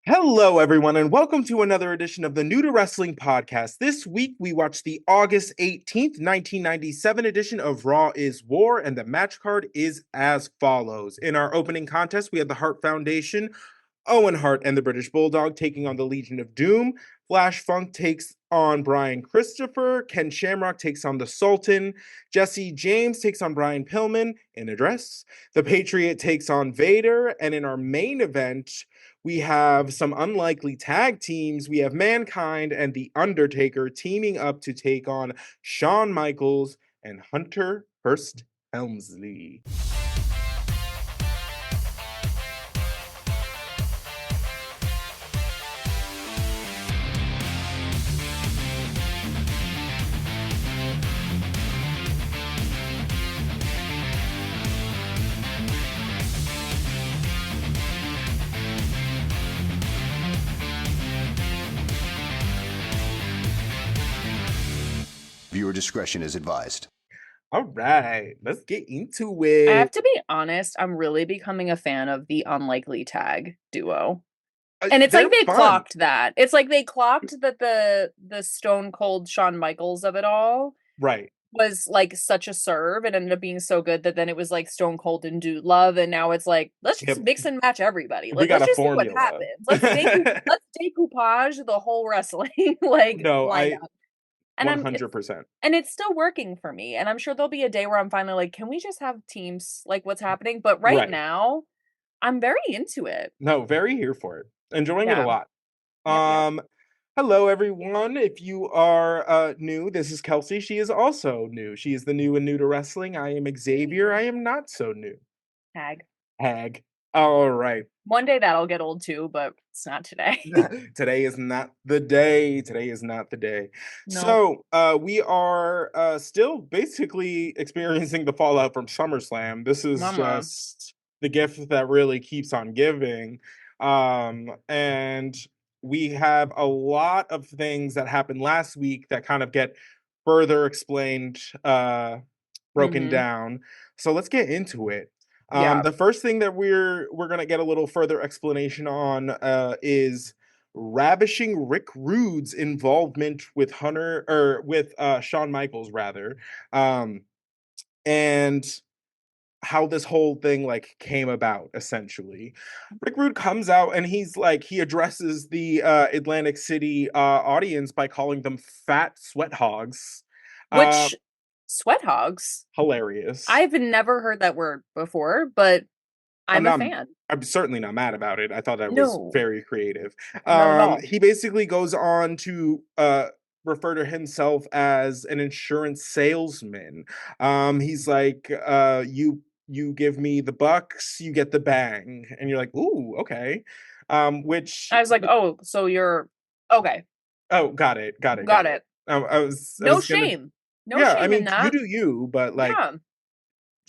Hello, everyone, and welcome to another edition of the New to Wrestling podcast. This week, we watched the August 18th, 1997 edition of Raw is War, and the match card is as follows. In our opening contest, we had the Hart Foundation, Owen Hart and the British Bulldog taking on the Legion of Doom. Flash Funk takes on Brian Christopher. Ken Shamrock takes on the Sultan. Jesse James takes on Brian Pillman in a dress. The Patriot takes on Vader. And in our main event, we have some unlikely tag teams. We have Mankind and The Undertaker teaming up to take on Shawn Michaels and Hearst Helmsley. Viewer discretion is advised. All right, let's get into it. I have to be honest, I'm really becoming a fan of the unlikely tag duo. And it's like they clocked that. It's like they clocked that the Stone Cold Shawn Michaels of it all right was like such a serve and ended up being so good that then it was like Stone Cold and Dude Love, and now it's like let's just mix and match everybody. Like let's just see what happens. Let's decoupage the whole wrestling lineup. And 100%. And it's still working for me. And I'm sure there'll be a day where I'm finally like, can we just have teams like what's happening? But right now, I'm very into it. No, very here for it. Enjoying it a lot. Yeah. Hello, everyone. If you are new, this is Kelsey. She is also new. She is the new and new to wrestling. I am Xavier. I am not so new. Hag. All right. One day that'll get old too, but it's not today. Today is not the day. Today is not the day. No. So we are still basically experiencing the fallout from SummerSlam. This is just the gift that really keeps on giving. And we have a lot of things that happened last week that kind of get further explained, broken down. So let's get into it. The first thing that we're gonna get a little further explanation on is ravishing Rick Rude's involvement with Shawn Michaels rather, and how this whole thing like came about. Essentially, Rick Rude comes out and he addresses the Atlantic City audience by calling them fat sweat hogs, which. Sweat hogs. Hilarious. I've never heard that word before, but I'm a fan. I'm certainly not mad about it. I thought that was very creative. He basically goes on to refer to himself as an insurance salesman. He's like, you give me the bucks, you get the bang. And you're like, ooh, okay. Which I was like, oh, so you're okay. Oh, got it. I was shame. No shame I mean, in that. You do you, but like,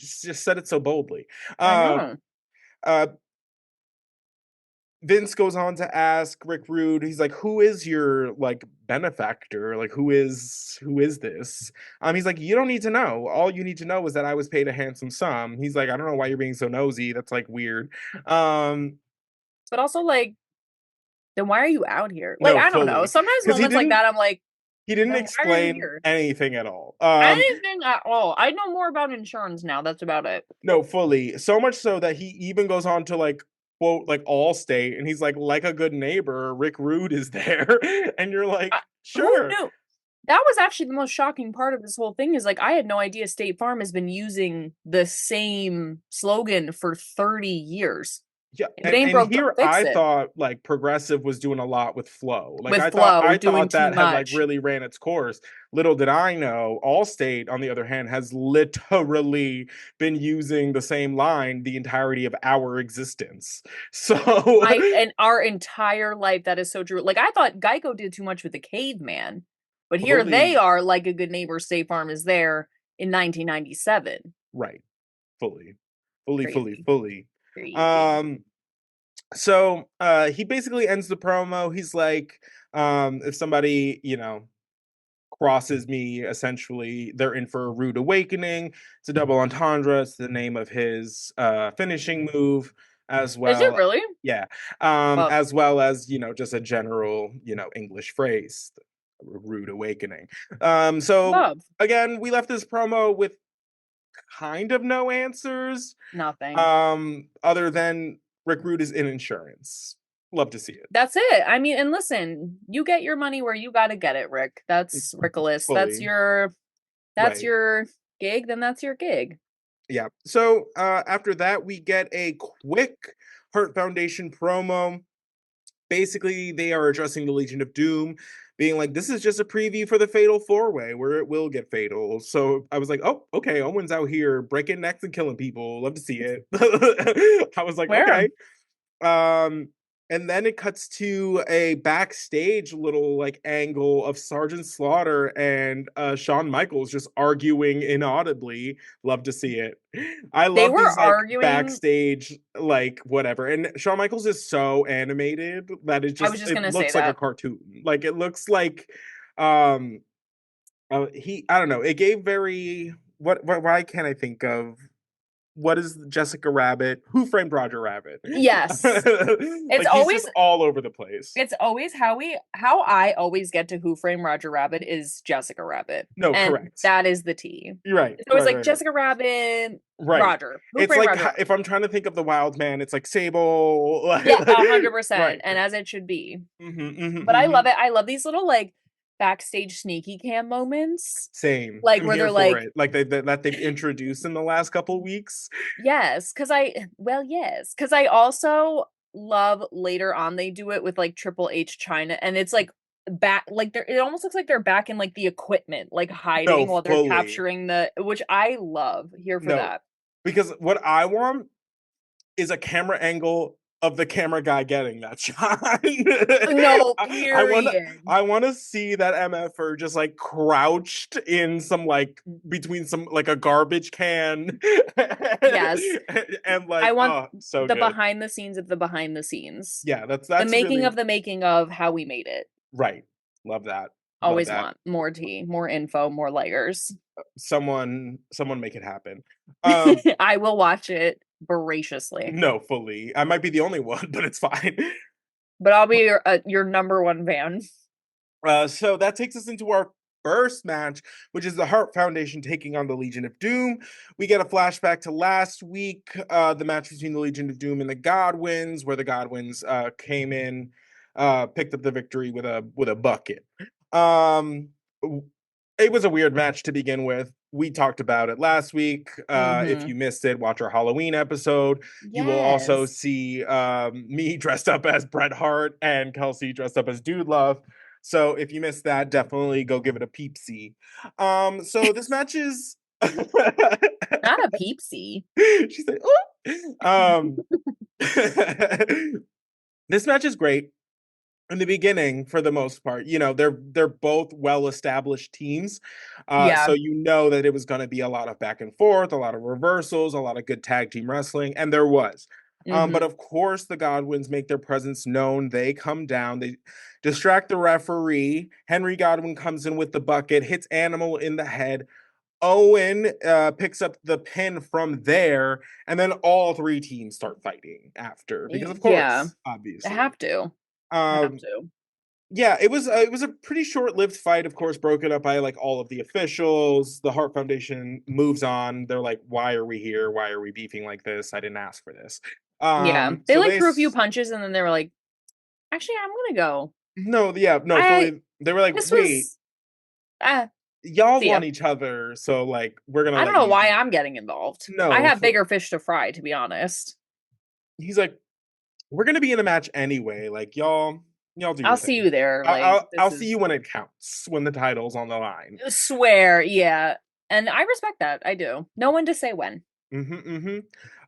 just said it so boldly. I know. Vince goes on to ask Rick Rude, he's like, who is your like benefactor? Like, who is this? He's like, you don't need to know. All you need to know is that I was paid a handsome sum. He's like, I don't know why you're being so nosy. That's like weird. But also like, then why are you out here? Like, I don't know. Sometimes moments like that, I'm like, he didn't explain anything at all. Anything at all. I know more about insurance now. That's about it. No, fully. So much so that he even goes on to like quote like Allstate, and he's like a good neighbor, Rick Rude is there, and you're like, sure. Who knew? That was actually the most shocking part of this whole thing. Is like I had no idea State Farm has been using the same slogan for 30 years. Yeah, and here I thought like Progressive was doing a lot with Flow. Like I thought that had like really ran its course. Little did I know, Allstate, on the other hand, has literally been using the same line the entirety of our existence. So and our entire life, that is so true. Like I thought Geico did too much with the caveman, but here they are like a good neighbor. State Farm is there in 1997. Right, fully. So he basically ends the promo. He's like, if somebody, crosses me, essentially, they're in for a rude awakening. It's a double entendre. It's the name of his finishing move. as Is it well. really? Yeah. Love. As well as, just a general, English phrase, rude awakening. So Love. again, we left this promo with kind of no answers. Nothing. Other than Rick Rude is in insurance. Love to see it. That's it. I mean, and listen, you get your money where you gotta get it, Rick. That's Rickolas. Fully. That's Right. your gig, then that's your gig. Yeah. So after that, we get a quick Hart Foundation promo. Basically, they are addressing the Legion of Doom, being like, this is just a preview for the Fatal 4-Way, where it will get fatal. So I was like, oh, okay, Owen's out here breaking necks and killing people. Love to see it. I was like, Where? okay. Um, and then it cuts to a backstage little like angle of Sergeant Slaughter and Shawn Michaels just arguing inaudibly. Love to see it. I They love were these like arguing. backstage like whatever. And Shawn Michaels is so animated that I was just it gonna say looks like a that. cartoon. Like it looks like um I don't know. It gave very what why can't I think of what is Jessica Rabbit? Who Framed Roger Rabbit? Yes. It's Like he's always just all over the place. how I always get to Who Framed Roger Rabbit is Jessica Rabbit. No, And correct. that is the T. You're right. It's always Right, like right, right. Jessica Rabbit, Right. Roger. Who It's Framed like Roger? if I'm trying to think of the Wild Man, it's like Sable. Yeah, 100%. Right. And as it should be. But I Mm-hmm. love it. I love these little like backstage sneaky cam moments. Same. Like I'm where here they're for like, it. Like that they've introduced in the last couple weeks. yes, because I also love later on they do it with like Triple H China, and it's like back like they're it almost looks like they're back in like the equipment, like No, hiding while they're fully. capturing the which I love here for No. that. Because what I want is a camera angle of the camera guy getting that shot. No, I want period. I want to see that MFer just like crouched in some like between some like a garbage can Yes. and I like want oh so the good. behind the scenes of the behind the scenes. Yeah, The that's making really of the making of how we made it. right. Love that. Love Always that. want more tea, more info, more layers. Someone make it happen. I will watch it voraciously. No, fully. I might be the only one, but it's fine. But I'll be your number one fan. So that takes us into our first match, which is the Hart Foundation taking on the Legion of Doom. We get a flashback to last week, the match between the Legion of Doom and the Godwins, where the Godwins came in, picked up the victory with a bucket. Um, it was a weird match to begin with. We talked about it last week. If Mm-hmm. you missed it, watch our Halloween episode. You will also Yes. see me dressed up as Bret Hart and Kelsey dressed up as Dude Love. So if you missed that, definitely go give it a peep see. So this match is Not a peepsy. she said, oh. This match is great in the beginning for the most part. They're both well-established teams, Yeah. so that it was going to be a lot of back and forth, a lot of reversals, a lot of good tag team wrestling, and there was. But Mm-hmm. of course the Godwins make their presence known. They come down, they distract the referee. Henry Godwin comes in with the bucket, hits Animal in the head. Owen picks up the pin from there, and then all three teams start fighting after because of Yeah. course, I obviously. have to. I have um to. yeah, it was a pretty short-lived fight, of course, broken up by like all of the officials. The Hart Foundation moves on. They're like, why are we here? Why are we beefing like this? I didn't ask for this. Yeah. They So like threw a few punches and then they were like, actually, I'm gonna go. no, yeah, no, I fully. They were like, this wait, was uh y'all see ya. want each other, so like we're gonna I don't let know you why do I'm it. getting involved. I No, have bigger fish to fry, to be honest. he's like, we're gonna be in a match anyway. Like y'all do your I'll see thing. you there. I'll Like I'll, this I'll see you is when it counts, when the title's on the line. swear, yeah. And I respect that. I do. No one to say when.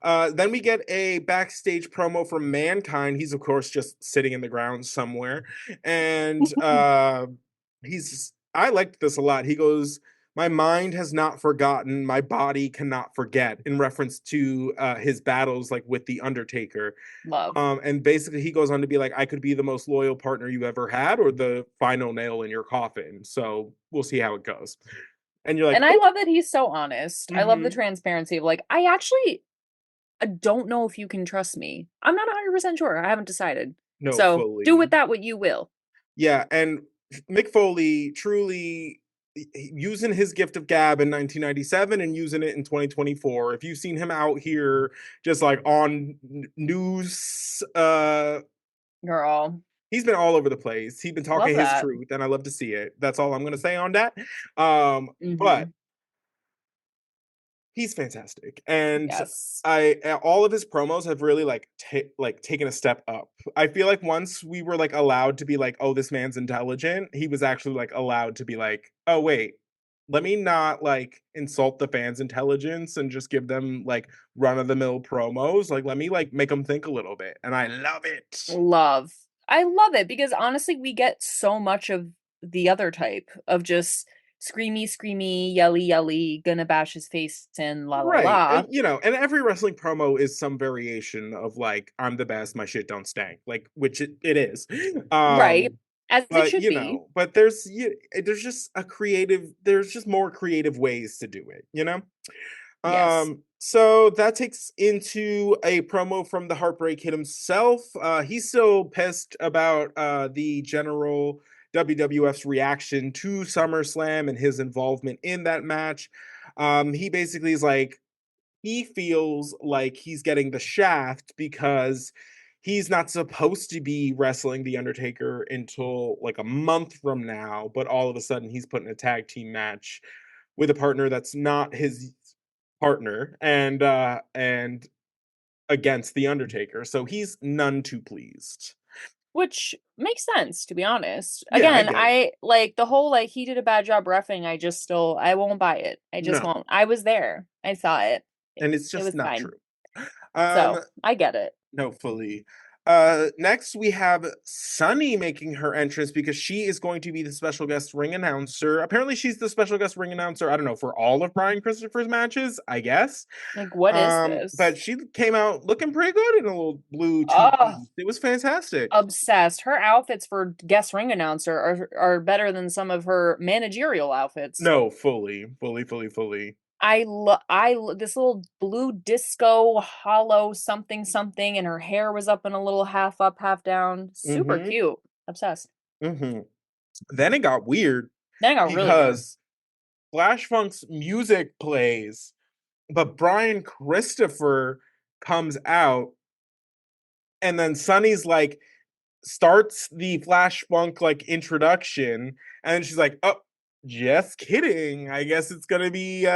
Then we get a backstage promo from Mankind. He's of course just sitting in the ground somewhere, and I liked this a lot. He goes, "My mind has not forgotten. My body cannot forget," in reference to his battles like with the Undertaker. Love. And basically he goes on to be like, "I could be the most loyal partner you ever had, or the final nail in your coffin. So we'll see how it goes." And you're like, And I "Oh." love that he's so honest. I love the transparency of like, I actually I don't know if you can trust me. I'm not 100% sure. I haven't decided. No, So do fully. with that what you will. Yeah, and Mick Foley truly using his gift of gab in 1997 and using it in 2024. If you've seen him out here just like on news, Girl. he's been all over the place. He's been Love talking his that. truth, and I love to see it. That's all I'm gonna say on that. But Mm-hmm. he's fantastic, and Yes. I all of his promos have really like taken a step up. I feel like once we were like allowed to be like, oh, this man's intelligent, he was actually like allowed to be like, oh wait, let me not like insult the fans' intelligence and just give them like run of the mill promos. Like let me like make them think a little bit, and I love it. Love. I love it because honestly, we get so much of the other type of just screamy, screamy, yelly, yelly, gonna bash his face in, la la Right. la. And you know, and every wrestling promo is some variation of like, I'm the best, my shit don't stank. Like, which it is. Right. Um, As it but should you be. know, there's just there's just more creative ways to do it, you know? Yes. So that takes into a promo from the Heartbreak Kid himself. He's still pissed about the general WWF's reaction to SummerSlam and his involvement in that match. He basically is like, he feels like he's getting the shaft because he's not supposed to be wrestling the Undertaker until like a month from now, but all of a sudden he's put in a tag team match with a partner that's not his partner, and against the Undertaker. So he's none too pleased. Which makes sense, to be honest. Yeah, I Again, get it. I like the whole like he did a bad job reffing. I won't buy it. I just No, won't. I was there. I saw it. and it's It just was not fine. true. Um, So I get it. no, fully. Next we have Sunny making her entrance because she is going to be the special guest ring announcer. Apparently, she's the special guest ring announcer. I don't know, for all of Brian Christopher's matches, I guess. Like, what is But this? she came out looking pretty good in a little blue two Oh, piece. It was fantastic. obsessed. Her outfits for guest ring announcer are better than some of her managerial outfits. No, fully. This little blue disco hollow something something, and her hair was up in a little half up, half down. Super Mm-hmm. cute. Obsessed. Mm-hmm. Then it got weird Then it got really weird. because Flash Funk's music plays, but Brian Christopher comes out, and then Sunny's like starts the Flash Funk like introduction, and she's like, "Oh, just kidding. I guess it's gonna be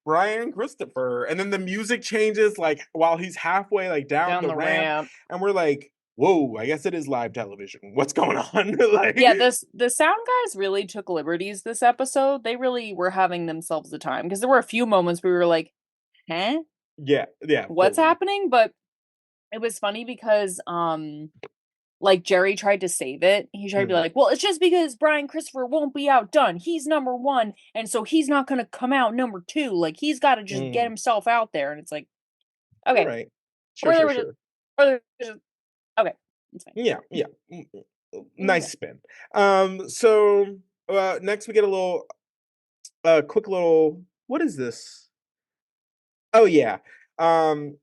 Brian Christopher." And then the music changes like while he's halfway like down Down the the ramp, ramp. and we're like, "Whoa, I guess it is live television. What's going on?" Like, Yeah, the sound guys really took liberties this episode. They really were having themselves a time because there were a few moments where we were like, "Huh? yeah, What's fully. happening?" But it was funny because like Jerry tried to save it. He tried to be Mm, like, "Well, it's just because Brian Christopher won't be outdone. He's number 1, and so he's not going to come out number 2. Like he's got to just get mm. himself out there." And it's like, All "Okay. right, sure, Or there sure, was just sure. or there was just okay. It's fine." Yeah. Okay. Nice spin. So next we get a little quick little, what is this? Oh yeah. Um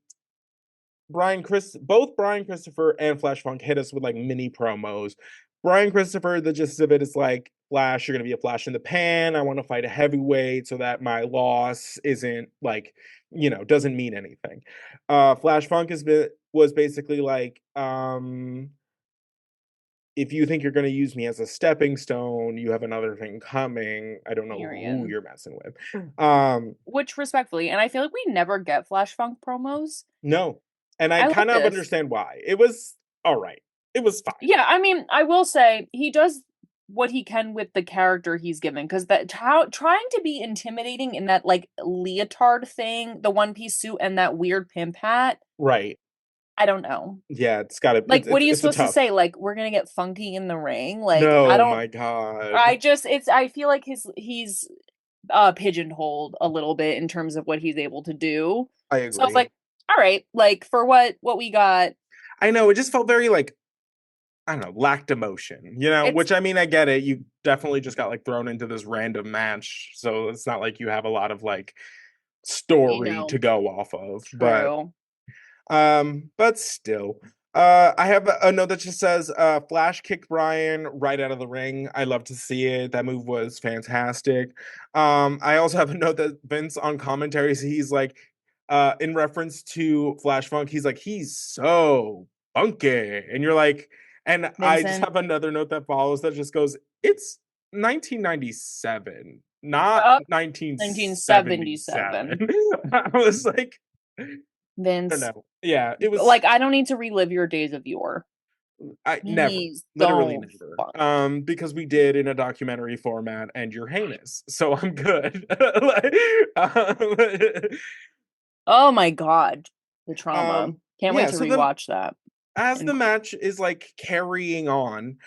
both Brian Christopher and Flash Funk hit us with like mini promos. Brian Christopher, the gist of it is like, Flash, you're gonna be a flash in the pan. I want to fight a heavyweight so that my loss isn't like, doesn't mean anything. Flash Funk was basically like, if you think you're gonna use me as a stepping stone, you have another thing coming. I don't know who Period. you're messing with. Um, Which respectfully, and I feel like we never get Flash Funk promos. no. And I I like kind of this. understand why. It was all right. It was fine. Yeah, I mean, I will say he does what he can with the character he's given because that trying to be intimidating in that like leotard thing, the one piece suit, and that weird pimp hat. Right. I don't know. Yeah, it's got to Like, what are you it's a supposed to say? tough. Like, we're gonna get funky in the ring? Like, I No, don't. my God. I just it's. I feel like he's pigeonholed a little bit in terms of what he's able to do. I So it's agree. like, all right, like for what we got, I know it just felt very like, I don't know, lacked emotion, it's which I mean, I get it. You definitely just got like thrown into this random match. So it's not like you have a lot of like you story to know go off of, but true. But still. I have a note that just says Flash kicked Brian right out of the ring. I love to see it. That move was fantastic. I also have a note that Vince on commentaries, he's like, in reference to Flash Funk, he's like, he's so funky. And you're like, and I just Vincent. have another note that follows that just goes, it's 1997, not 1977. 1977. I was like, I don't Vince. know. Yeah, it was Like, I don't need to relive your days of yore. I never, Please literally don't never. fuck. Because we did in a documentary format and you're heinous. So I'm good. Oh my god. The trauma. um Can't wait yeah, to so the rewatch that. as And the match is like carrying on,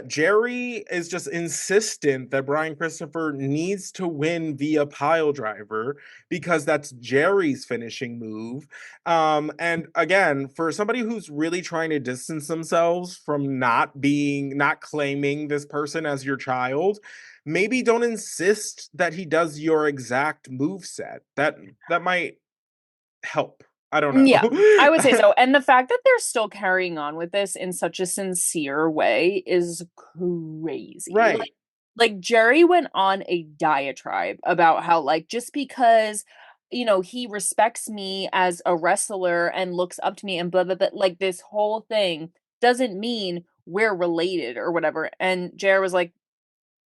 Jerry is just insistent that Brian Christopher needs to win via pile driver because that's Jerry's finishing move. And again, for somebody who's really trying to distance themselves from not claiming this person as your child, maybe don't insist that he does your exact move set. That might help. I don't yeah, I would say know. so. And the fact that they're still carrying on with this in such a sincere way is crazy. Right. Like Jerry went on a diatribe about how like just because he respects me as a wrestler and looks up to me and blah blah blah, like this whole thing doesn't mean we're related or whatever. And Jerry was like,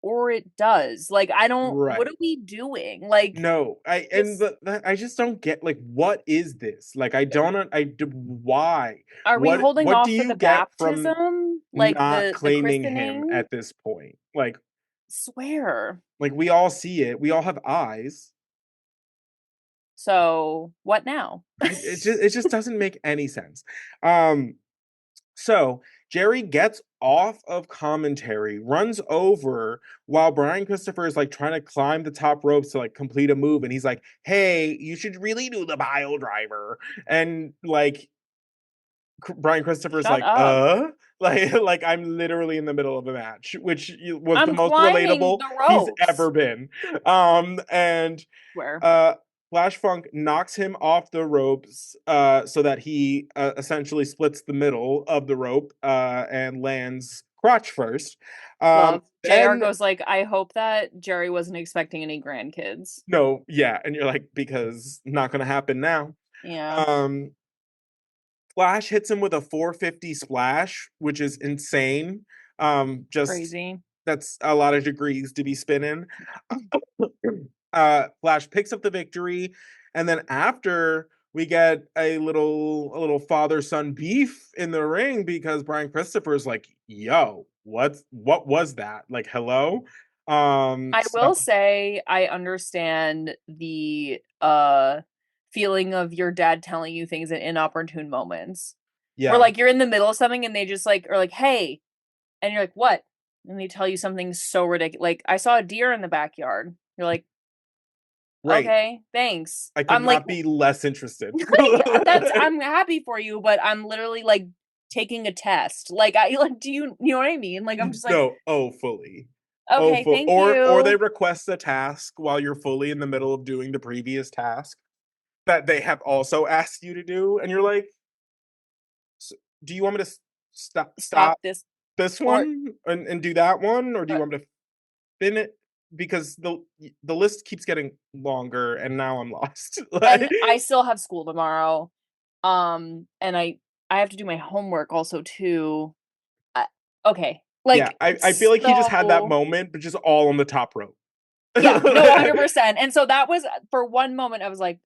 or it does. Like I don't, what are Right. we doing? Like No, this, I just don't get like what is this? Like I don't why? are we holding What do off for you the get from baptism? Like not the claiming him christening? at this point? Swear. Like we all see it. We all have eyes. So what now? It just doesn't make any sense. Um So Jerry gets off of commentary, runs over while Brian Christopher is like trying to climb the top ropes to like complete a move. And he's like, hey, you should really do the pile driver. And like Brian Christopher's Shut like, up. like I'm literally in the middle of a match, which was the I'm most climbing relatable the he's ropes. ever been. And Swear. uh Flash Funk knocks him off the ropes so that he essentially splits the middle of the rope and lands crotch first. Love. JR Then goes like, I hope that Jerry wasn't expecting any grandkids. no, yeah, and you're like, because not gonna happen now. Yeah. Um Flash hits him with a 450 splash, which is insane. Just Crazy. that's a lot of degrees to be spinning. Flash picks up the victory, and then after we get a little father son beef in the ring because Brian Christopher's like, "Yo, what was that? Like, hello." I will So say I understand the feeling of your dad telling you things in inopportune moments. Where yeah, like you're in the middle of something and they just like are like, hey, and you're like, what? And they tell you something so ridiculous. Like, I saw a deer in the backyard. You're like, right. okay, thanks. I could I'm like, not be less interested. yeah, I'm happy for you, but I'm literally like taking a test. Like, I like, you know what I mean? Like, I'm just like, No, oh, fully. Oh, okay, full. thank Or they you. request a task while you're fully in the middle of doing the previous task that they have also asked you to do, and you're like, do you want me to Stop stop this. this Or, one and do that one, or do you want me to fin it? Because the list keeps getting longer, and now I'm lost. and Like, I still have school tomorrow. And I have to do my homework also too. I, okay. yeah, Like, I feel like he just had that so moment, but just all on the top rope. yeah, no, 100%. And so that was for one moment I was like,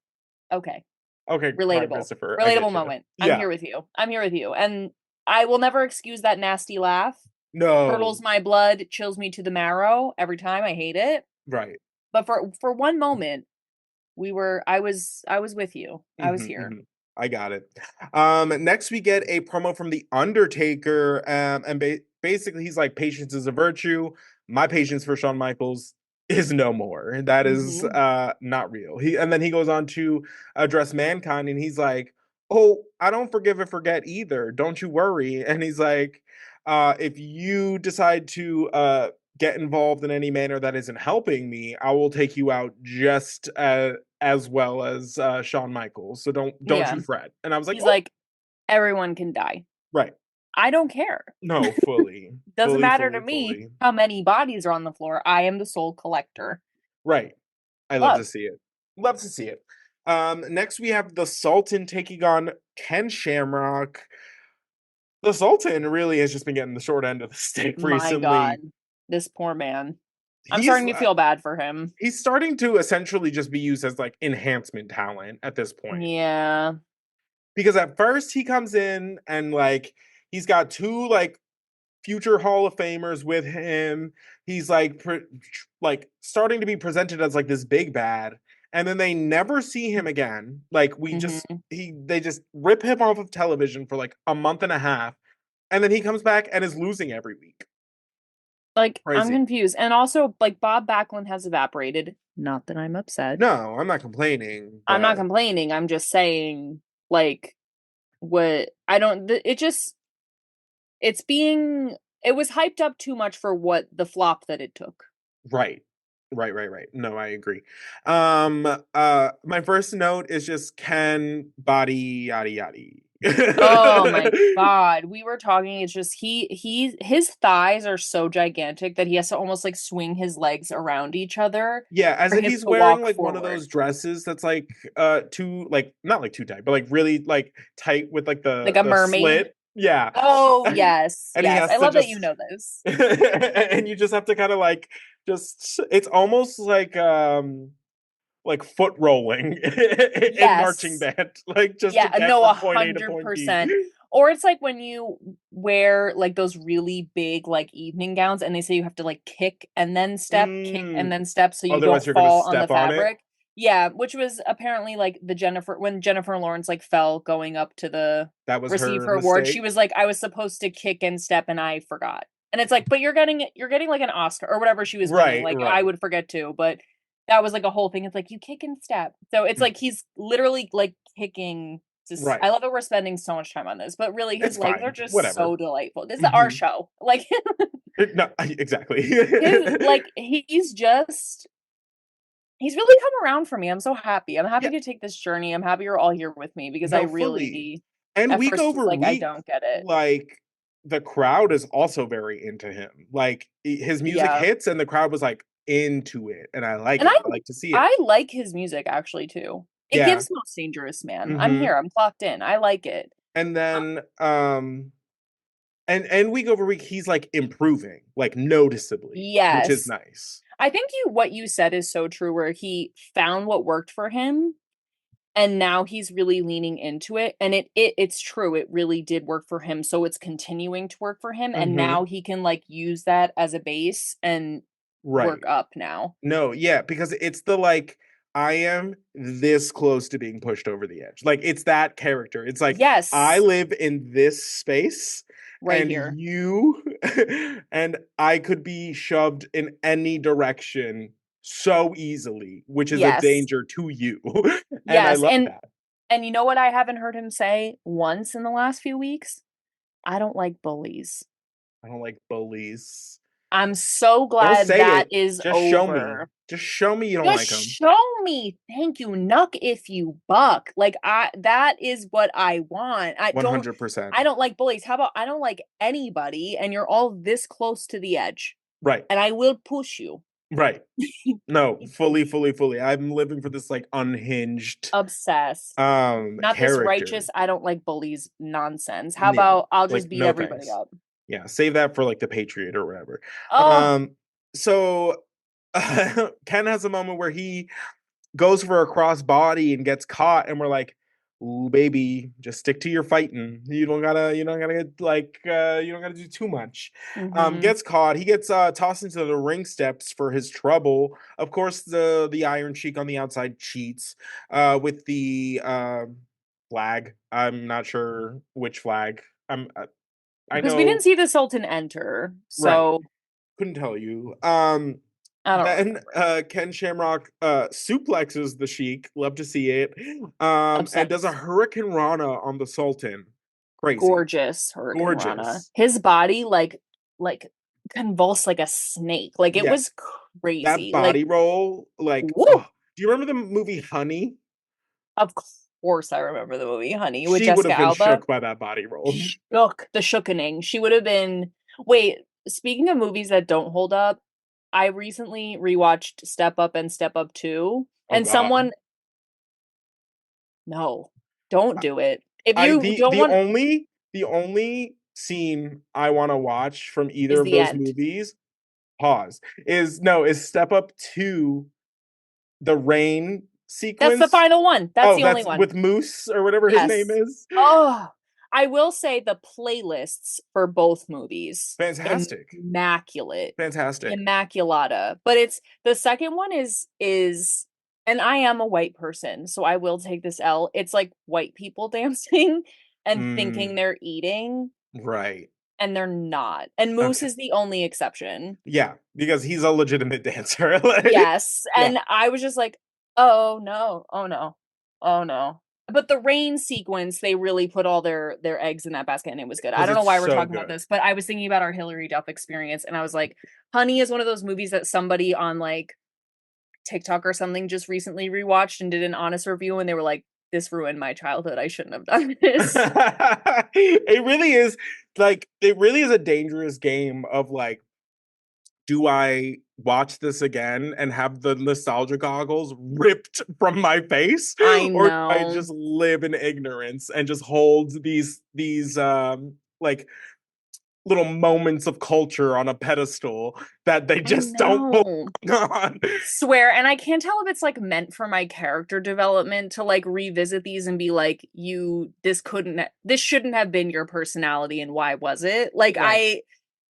okay, Okay, Brian relatable. Christopher, I Relatable get you. moment. I'm Yeah, here with you. I'm here with you. And I will never excuse that nasty laugh. no, Curdles my blood, chills me to the marrow every time. I hate it. right. But for one moment, I was with you. I was here. I got it. Next we get a promo from The Undertaker, and basically he's like, patience is a virtue. My patience for Shawn Michaels is no more. That is Hmm. not real. And then he goes on to address Mankind, and he's like, oh, I don't forgive and forget either. Don't you worry. And he's like, if you decide to get involved in any manner that isn't helping me, I will take you out just as well as Shawn Michaels. So don't Yeah. you fret. And I was like, He's oh, like, everyone can die. right. I don't care. No, fully. Doesn't Fully, matter to fully, me fully. how many bodies are on the floor. I am the sole collector. Right. I love to Love. see it. Love to see it. Next we have the Sultan taking on Ken Shamrock. The Sultan really has just been getting the short end of the stick My God. recently. This poor man. I'm He's starting to feel bad for him. he's starting to essentially just be used as like enhancement talent at this point. Yeah. Because at first he comes in and like he's got two like future Hall of Famers with him. He's like like starting to be presented as like this big bad, and then they never see him again. Like Mm-hmm. they just rip him off of television for like a month and a half, and then he comes back and is losing every week. Like, I'm Crazy. confused. And also, like, Bob Backlund has evaporated. Not that I'm upset. No, I'm not complaining, I'm not but complaining. I'm just saying, like, what I don't, it just, it's being, it was hyped up too much for what the flop that it took. right. Right. No, I agree. My first note is just Ken body yada yada. Oh my God. We were talking, it's just his thighs are so gigantic that he has to almost like swing his legs around each other Yeah, as for if him he's to wearing walk like one of forward. those dresses that's like too like not like too tight, but like really like tight with like Like a the mermaid. slit. Yeah. Oh, yes. And he Yes. has I to love that you just know this. and you just have to kind of just it's almost like foot rolling in marching Yes. band, like just to Yeah, get no, from point A to point B. 100%. Or it's like when you wear like those really big like evening gowns and they say you have to like kick and Mm. then step so you Otherwise don't you're gonna fall on the step on it. fabric. Yeah, which was apparently like when Jennifer Lawrence like fell going up to the That was receive her her award, she mistake. was like, I was supposed to kick and step and I forgot. And it's like, but you're getting like an Oscar or whatever she was winning. Right, Like I right, would forget too, but that was like a whole thing. It's like you kick and step. So it's like he's literally like kicking. Just right. I love that we're spending so much time on this, but really his It's legs are fine. just Whatever. so delightful. This is our Hmm. show. Like No, exactly. his like he's really come around for me. I'm so happy. I'm happy Yeah, to take this journey. I'm happy you're all here with me because I no, fully. really And at week first was over like, I week, don't get it. like the crowd is also very into him. Like his music Yeah. hits and the crowd was like into it. And I like And it. I like to see it. I like his music actually too. It Yeah. gives Most Dangerous Man. I'm Hmm. here. I'm clocked in. I like it. And then and week over week he's like improving, like noticeably, which is Yes. nice. I think what you said is so true where he found what worked for him and now he's really leaning into it and it's true it really did work for him so it's continuing to work for him and Hmm. now he can like use that as a base and work Right. up now. No, yeah, because it's the like I am this close to being pushed over the edge. Like it's that character. It's like I Yes, live in this space right and here. you and I could be shoved in any direction so easily, which is a Yes. danger to you. And I Yes. love And that. you know what I haven't heard him say once in the last few weeks? I don't like bullies. I don't like bullies. I'm so Don't glad say that it. is Just show me. over. Just show me you don't Just like them. show me. Thank you. Nuck if you buck. Like that is what I want. 100%. I don't like bullies. How about I don't like anybody and you're all this close to the edge Right. and I will push you. Right. No, fully. I'm living for this like unhinged Obsessed. Not this character. righteous I don't like bullies nonsense. How Yeah. about I'll Like just beat no everybody thanks. up? Yeah, save that for like the Patriot or whatever. Oh, So Ken has a moment where he goes for a crossbody and gets caught, and we're like, "Ooh, baby, just stick to your fighting. You don't gotta get like, you don't gotta do too much." mm-hmm. Gets caught. He gets tossed into the ring steps for his trouble. Of course, the Iron Sheik on the outside cheats with the flag. I'm not sure which flag. I Because we know, didn't see the Sultan enter, right? so Couldn't tell you. I don't Then remember. Ken Shamrock suplexes the Sheik. Love to see it. And does a Obsessed. Hurricane Rana on the Sultan. Crazy. Gorgeous Hurricane Rana. Gorgeous. His body like convulsed like a snake. Like it was Yes. That crazy. Like body roll, like, woo. Do you remember the movie Honey? Of course, I remember the movie Honey with She would Jessica have been Alba. shook by that body roll. The shookening. She would have been. Wait, speaking of movies that don't hold up, I recently rewatched Step Up and Step Up 2, Oh and God. someone, no, don't do it. If I you don't want, the only scene I want to watch from either is of the those end. movies, pause, is Step Up to the rain That's the sequence. final one. That's Oh, the only that's one. with Moose or whatever his name Yes. is. Oh, I will say the playlists for both movies, Fantastic. immaculate. Fantastic. Immaculata. But it's the second one is and I am a white person, so I will take this L. It's like white people dancing and thinking Mm, they're eating, right. and they're not. And Moose Okay. is the only exception. Yeah, because he's a legitimate dancer. Like, Yes. yeah. And I was just like, oh no, oh no, oh no. But the rain sequence, they really put all their eggs in that basket, and it was good. I Because don't know it's why we're so talking about good. this, but I was thinking about our Hillary Duff experience, and I was like, Honey is one of those movies that somebody on like TikTok or something just recently rewatched and did an honest review, and they were like, this ruined my childhood. I shouldn't have done this. It really is it really is a dangerous game of like, do I watch this again and have the nostalgia goggles ripped from my face? I Or do I know. just live in ignorance and just hold these like little moments of culture on a pedestal that they I just don't belong know. on? Swear, and I can't tell if it's like meant for my character development to like revisit these and be like, this shouldn't have been your personality, and why was it? Like Right.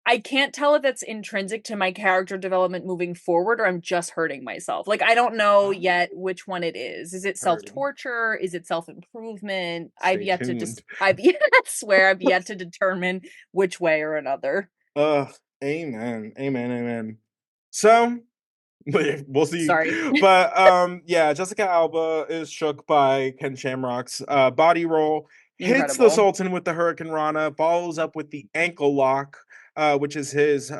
I can't tell if that's intrinsic to my character development moving forward, or I'm just hurting myself. Like I don't know yet which one it is. Is it Hurting. self-torture? Is it self-improvement? Stay tuned. I've yet swear I've yet to determine which way or another. Ugh, amen. Amen. Amen. So we'll see. Sorry. But yeah, Jessica Alba is shook by Ken Shamrock's body roll, hits the Incredible. Sultan with the Hurricane Rana, follows up with the ankle lock, which is his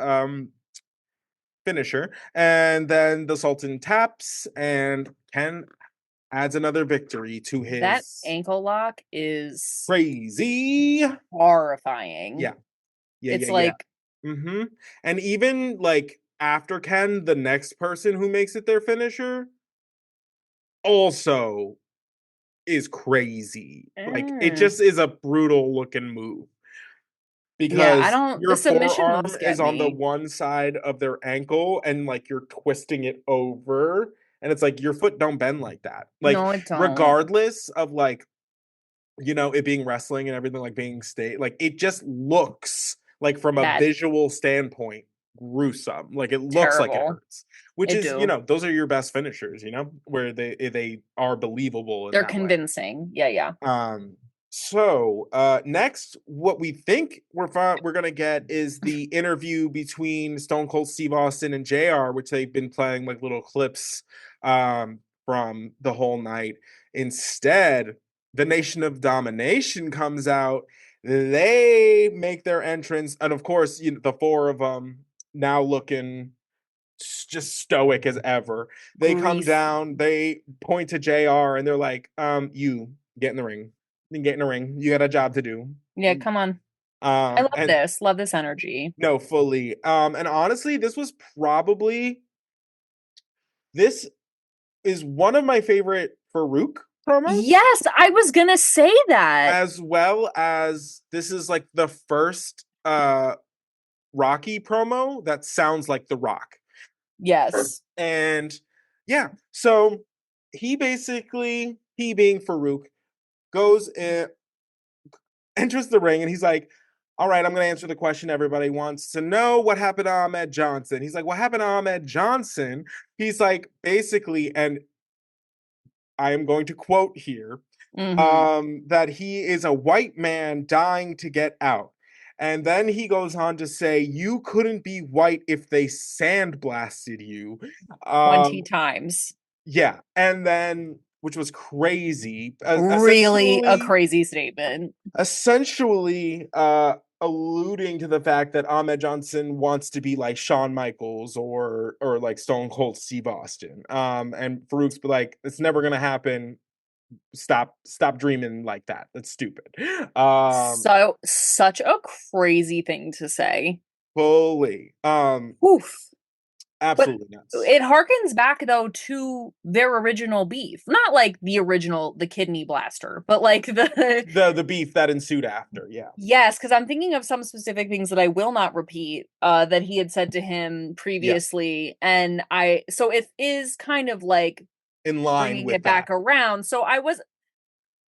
finisher, and then the Sultan taps, and Ken adds another victory to That his ankle lock is crazy. horrifying. Yeah, yeah, It's yeah, yeah. like, Mm-hmm. And even like after Ken, the next person who makes it their finisher also is crazy. Like it mm, just is a brutal looking move yeah, I because don't, the your submission forearm moves get is on the me. one side of their ankle and like you're twisting it over, and it's like your foot don't bend like that. Like No, it don't. regardless of like, it being wrestling and everything, like being state, like it just looks like from a That visual standpoint gruesome. Like it looks like it terrible. hurts, which It is, do. those are your best finishers, where they are believable in They're that way. convincing. Yeah, yeah. So next, what we think we're gonna get is the interview between Stone Cold Steve Austin and JR, which they've been playing like little clips from the whole night. Instead, the Nation of Domination comes out. They make their entrance, and of course, the four of them now looking just stoic as ever. They come Greasy. down, they point to JR, and they're like, you get in the ring. Get in the ring. You got a job to do. Yeah, come on. I love And this. Love this energy. no, fully. And honestly, this is one of my favorite Farouk promos, Yes, I was gonna say that. as well as this is like the first Rocky promo that sounds like The Rock. Yes. And yeah, so he being Farouk, goes in, enters the ring, and he's like, all right, I'm going to answer the question everybody wants to know. What happened to Ahmed Johnson? He's like, what happened to Ahmed Johnson? He's like, basically, and I am going to quote here, Mm-hmm. that he is a white man dying to get out. And then he goes on to say, you couldn't be white if they sandblasted you. 20 Um, times. yeah. And then, which was crazy, Really a crazy statement. essentially, alluding to the fact that Ahmed Johnson wants to be like Shawn Michaels or like Stone Cold Steve Austin. And Farouk's be like, it's never gonna happen. Stop dreaming like that. That's stupid. So such a crazy thing to say. Fully. Oof. But Absolutely nuts. it harkens back though to their original beef. Not like the original the kidney blaster, but like the beef that ensued after, yeah. Yes, because I'm thinking of some specific things that I will not repeat that he had said to him previously. And so it is kind of like in line bringing with it back around. So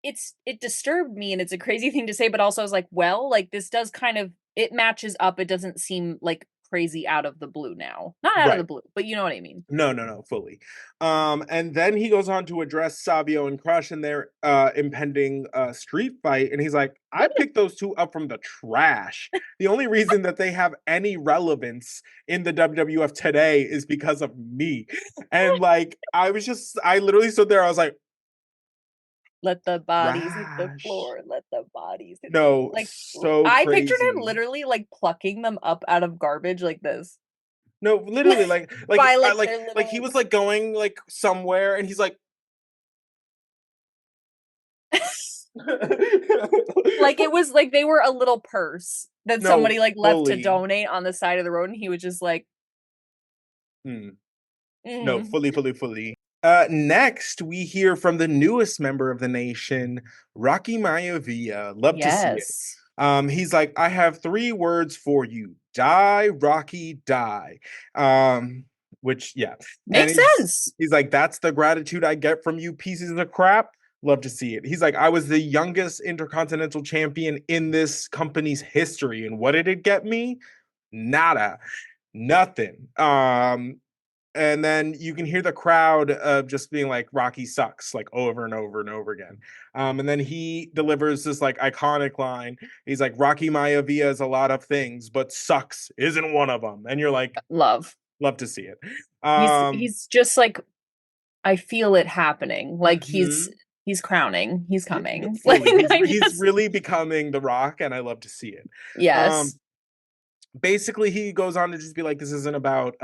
it disturbed me, and it's a crazy thing to say, but also I was like, well, like this does kind of, it matches up. It doesn't seem like crazy out of the blue now. Not out of the blue, but you know what I mean. No, fully. And then he goes on to address Savio and Crush and their impending street fight, and he's like, I picked those two up from the trash. The only reason that they have any relevance in the WWF today is because of me. And like, I literally stood there, I was like, let the bodies hit the floor. Let the bodies hit no, like so I crazy. pictured him literally like plucking them up out of garbage like this. No, literally, like he was like going like somewhere, and he's like, like it was like they were a little purse that somebody like left to donate on the side of the road, and he was just like, no, fully. Next, we hear from the newest member of the Nation, Rocky Maivia. Love to see it. He's like, I have 3 words for you. Die, Rocky, die. Which, yeah. Makes sense. He's like, that's the gratitude I get from you pieces of crap. Love to see it. He's like, I was the youngest intercontinental champion in this company's history. And what did it get me? Nada. Nothing. And then you can hear the crowd just being like, Rocky sucks, like over and over and over again. And then he delivers this like iconic line. He's like, Rocky Maivia is a lot of things, but sucks isn't one of them. And you're like, love to see it. He's just like, I feel it happening. Like he's crowning. He's coming. He's really becoming The Rock, and I love to see it. Yes. Basically, he goes on to just be like, this isn't about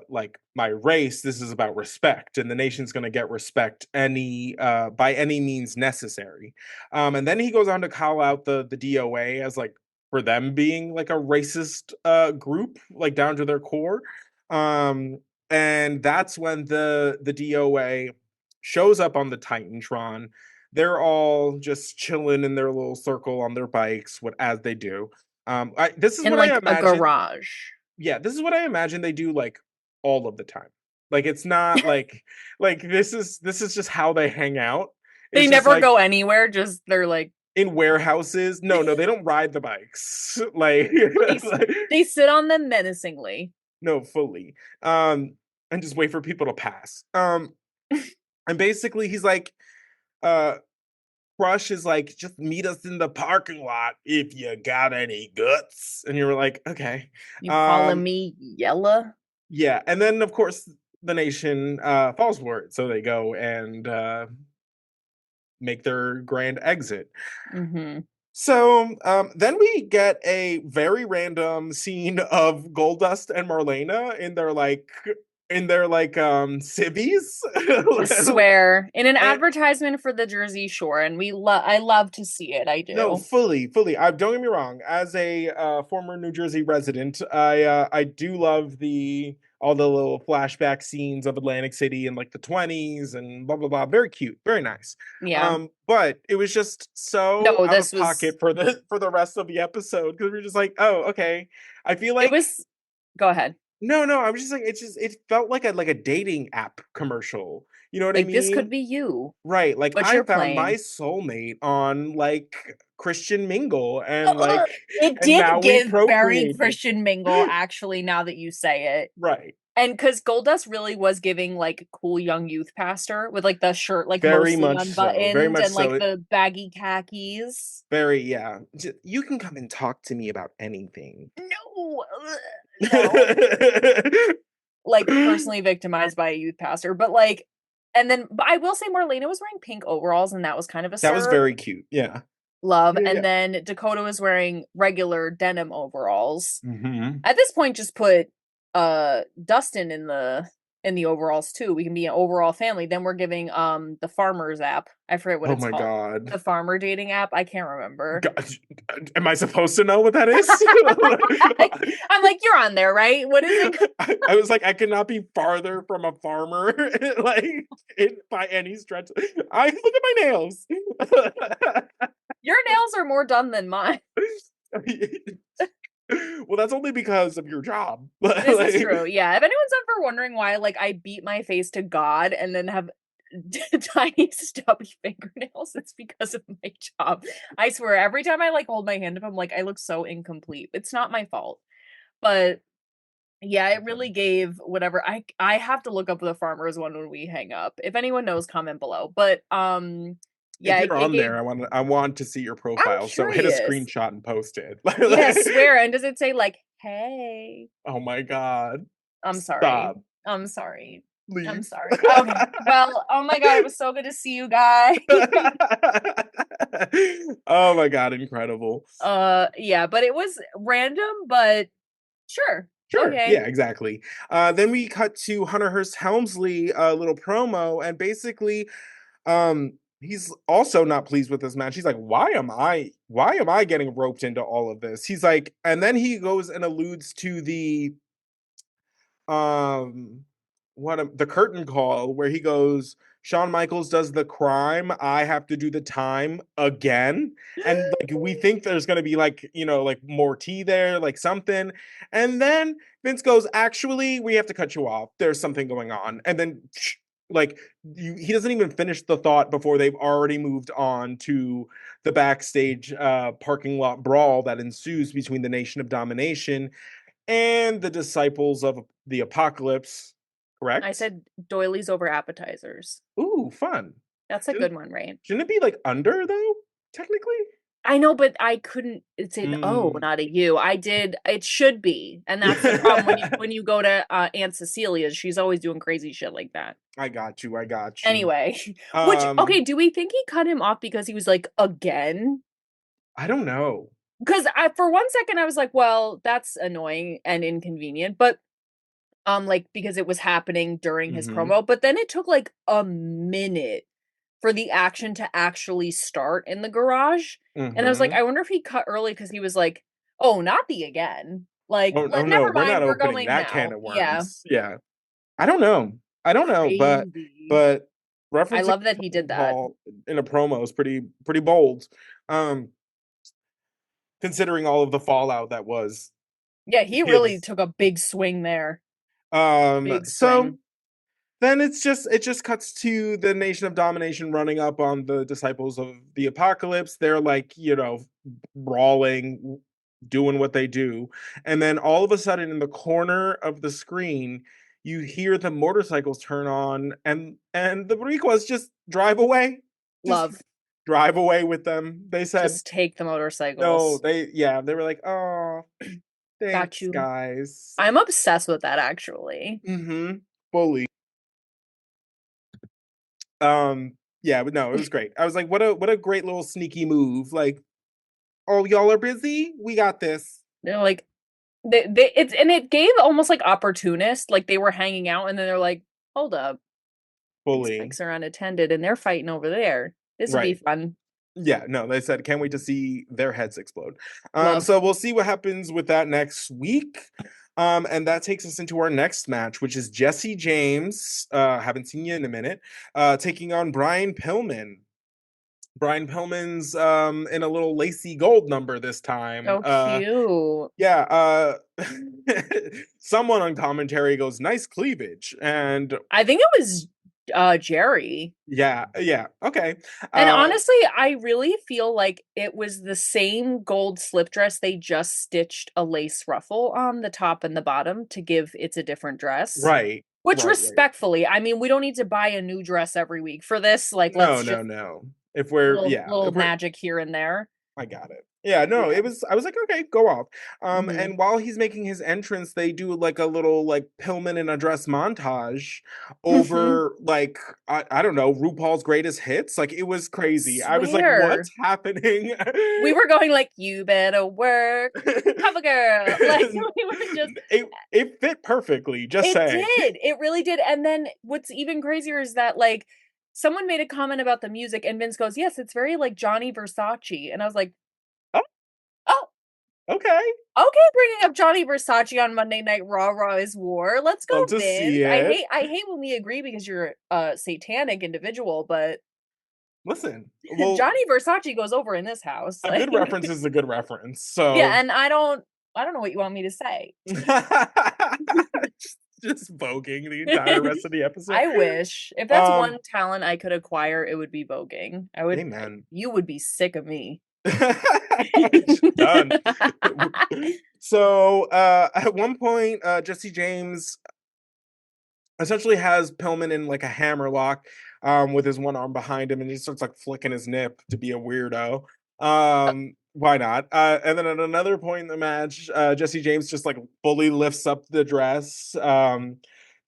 like my race, this is about respect, and the nation's going to get respect by any means necessary. And then he goes on to call out the DOA as like, for them being like a racist group, like down to their core. And that's when the DOA shows up on the Titantron. They're all just chilling in their little circle on their bikes, as they do. This is in what like I imagine. A garage. Yeah, this is what I imagine they do like all of the time. Like it's not like this is just how they hang out. They never go anywhere, just they're like in warehouses. No, they don't ride the bikes. Like they sit on them menacingly. No, fully. And just wait for people to pass. And basically he's like, Crush is like, just meet us in the parking lot if you got any guts. And you were like, okay. You calling me Yella? Yeah. And then, of course, the Nation falls for it. So they go and make their grand exit. Mm-hmm. So then we get a very random scene of Goldust and Marlena in their civvies. I swear, in an advertisement for the Jersey Shore, and I love to see it. I do. No, fully. Don't get me wrong. As a former New Jersey resident, I do love all the little flashback scenes of Atlantic City in like the 20s and blah blah blah. Very cute, very nice. Yeah. But it was just so out of pocket for the rest of the episode, because we are just like, oh, okay. I feel like it was. Go ahead. No, I was just like, it felt like a dating app commercial. You know what I mean? This could be you. Right. Like I found my soulmate on like Christian Mingle, and like it did give very Christian Mingle, actually, now that you say it. Right. And because Goldust really was giving like cool young youth pastor with like the shirt like very mostly much unbuttoned, very much and like the baggy khakis. Very, yeah. You can come and talk to me about anything. No. Like personally victimized by a youth pastor, but like, and then but I will say Marlena was wearing pink overalls, and that was kind of a that was very cute. Yeah. Love. Yeah, And yeah. then Dakota was wearing regular denim overalls. Mm-hmm. At this point, just put Dustin in the overalls too. We can be an overall family. Then we're giving the farmers app. I forget what Oh it's my called. God. The farmer dating app. I can't remember. Gosh, am I supposed to know what that is? I'm like, you're on there, right? What is it? I was like, I cannot be farther from a farmer, like by any stretch. I look at my nails. Your nails are more done than mine. Well, that's only because of your job. This is true. Yeah. If anyone's ever wondering why, like, I beat my face to God and then have tiny stubby fingernails, it's because of my job. I swear, every time I like hold my hand up, I'm like, I look so incomplete. It's not my fault. But yeah, it really gave whatever. I have to look up the farmers one when we hang up. If anyone knows, comment below. But If yeah, you're it on gave. there, I want to see your I'm profile. So hit a curious. screenshot and post it. Yeah, swear. And does it say like, hey? Oh my God. I'm sorry. Stop. I'm sorry. I'm Leave. sorry. Okay. Well, oh my God, it was so good to see you guys. Oh my God, incredible. Yeah, but it was random, but sure. Sure. Okay. Yeah, exactly. Then we cut to Hunter Hearst Helmsley, a little promo, and basically, he's also not pleased with this match. He's like, why am I getting roped into all of this? He's like, and then he goes and alludes to um the curtain call where he goes, Shawn Michaels does the crime, I have to do the time again. And like we think there's gonna be like, like more tea there, like something. And then Vince goes, actually, we have to cut you off. There's something going on. And then like he doesn't even finish the thought before they've already moved on to the backstage parking lot brawl that ensues between the Nation of Domination and the disciples of the apocalypse, I correct? said doilies over appetizers. Ooh, fun. That's a Shouldn't, good one, right? shouldn't it be like under though, technically? I know, but I couldn't. It's an O, Mm. not a U. I did. It should be, and that's the problem when you go to Aunt Cecilia's. She's always doing crazy shit like that. I got you. I got you. Anyway, which Um, okay, do we think he cut him off because he was like again? I don't know. Because I for one second I was like, well, that's annoying and inconvenient, but like because it was happening during his Mm-hmm. promo, but then it took like a minute for the action to actually start in the garage. And I was like, Mm-hmm. I wonder if he cut early because he was like, oh, not the again. Like, Oh, oh no, never we're mind, not we're opening going that can now. of Yeah. worms. Yeah. I don't know. I don't know, but Crazy. but I referencing love that he did that. Paul in a promo is pretty bold. Um, considering all of the fallout that was Yeah, he really his. took a big swing there. Big So swing. then it just cuts to the Nation of Domination running up on the disciples of the apocalypse. They're like, brawling, doing what they do. And then all of a sudden in the corner of the screen, you hear the motorcycles turn on and the Boricuas just drive away. Just Love. drive away with them. They said, Just take the no, motorcycles. they were like, oh, Got thanks, you. guys. I'm obsessed with that actually. Mm-hmm. Fully. Um, yeah, but no, it was great. I was like, what a great little sneaky move. Like, oh, y'all are busy? We got this. They're like it gave almost like opportunist, like they were hanging out and then they're like, hold up, these Fully. bikes are unattended and they're fighting over there. This would be Right. fun. Yeah, no, they said can't wait to see their heads explode. Love. So we'll see what happens with that next week. And that takes us into our next match, which is Jesse James. Haven't seen you in a minute. Taking on Brian Pillman. Brian Pillman's in a little lacy gold number this time. So cute. Yeah, someone on commentary goes, nice cleavage. And I think it was Jerry. yeah, okay. And honestly, I really feel like it was the same gold slip dress. They just stitched a lace ruffle on the top and the bottom to give it's a different dress. Right, Which right. respectfully, I mean, we don't need to buy a new dress every week for this. Like, No, let's no, just no. If we're, yeah, little if we're, magic here and there. I got it. Yeah, no, Yeah. it was, I was like, okay, go off. Mm-hmm. And while he's making his entrance, they do like a little like Pillman in a dress montage over like I don't know, RuPaul's greatest hits. Like it was crazy. I was like, what's Swear. happening? We were going like, you better work, cover girl. Like we were just it fit perfectly, just it saying. did. It really did. And then what's even crazier is that like someone made a comment about the music and Vince goes, yes, it's very like Johnny Versace. And I was like, Oh, oh, okay. okay, bringing up Johnny Versace on Monday Night Raw is War. Let's go, Love to Vince. see it. I hate when we agree because you're a satanic individual, but Listen, well, Johnny Versace goes over in this house. a Like good reference is a good reference. yeah, So and I don't know what you want me to say. just voguing the entire rest of the episode. I wish. If that's one talent I could acquire, it would be voguing. Amen. You would be sick of me. Done. So at one point, Jesse James essentially has Pillman in like a hammer lock with his one arm behind him, and he starts like flicking his nip to be a weirdo. Why not? And then at another point in the match, Jesse James just like fully lifts up the dress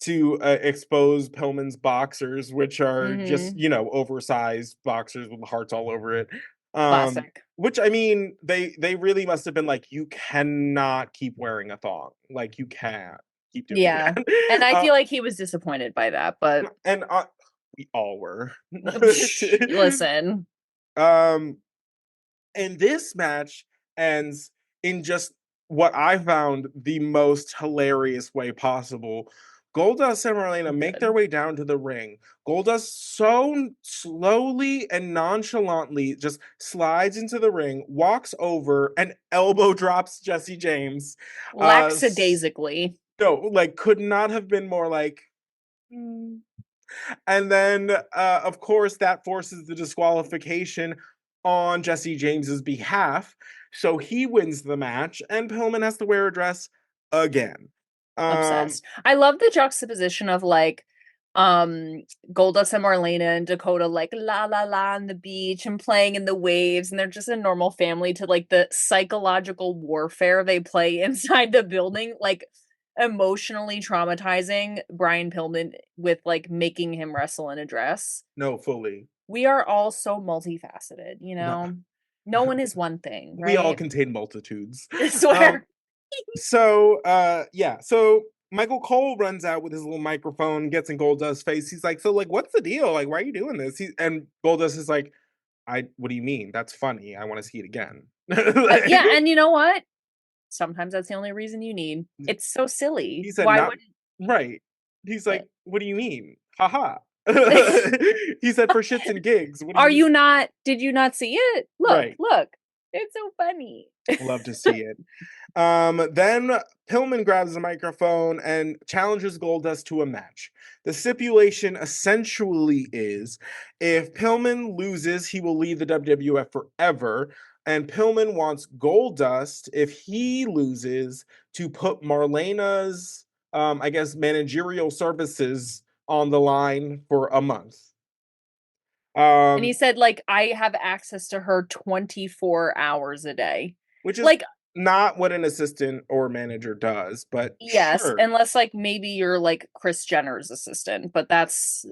to expose Pillman's boxers, which are just, Mhm. you know, oversized boxers with hearts all over it. Classic. Which I mean, they really must have been like, you cannot keep wearing a thong. Like you can't keep doing Yeah. that. And I feel like he was disappointed by that, but And we all were. listen. um, and this match ends in just what I found the most hilarious way possible. Goldust and Marlena So make their good. way down to the ring. Goldust so slowly and nonchalantly just slides into the ring, walks over, and elbow drops Jesse James. Lackadaisically. No, like could not have been more like. And then, of course, that forces the disqualification on Jesse James's behalf. So he wins the match, and Pillman has to wear a dress again. Um, Obsessed. I love the juxtaposition of like Goldust and Marlena and Dakota like la la la on the beach and playing in the waves and they're just a normal family to like the psychological warfare they play inside the building, like emotionally traumatizing Brian Pillman with like making him wrestle in a dress. no, fully. We are all so multifaceted, you No, know? No one is one thing, we all right? contain multitudes. I Um, swear. so yeah, so Michael Cole runs out with his little microphone, gets in Goldust's face. He's like, "So, like, what's the deal? Like, why are you doing this?" And Goldust is like, what do you mean? That's funny. I want to see it again." Yeah, and you know what? Sometimes that's the only reason you need. It's so silly. He said, Why "Not would right." He's like, it? "What do you mean? Haha." He said, "For shits and gigs." What do Are you you not did you not see it? Look, right? look. It's so funny. Love to see it. Then Pillman grabs the microphone and challenges Goldust to a match. The stipulation essentially is if Pillman loses, he will leave the WWF forever. And Pillman wants Goldust, if he loses, to put Marlena's, I guess, managerial services on the line for a month. And he Um, said like I have access to her 24 hours a day. which is Like not what an assistant or manager does, but yes, sure. unless like maybe you're like Chris Jenner's assistant, but Yeah, that's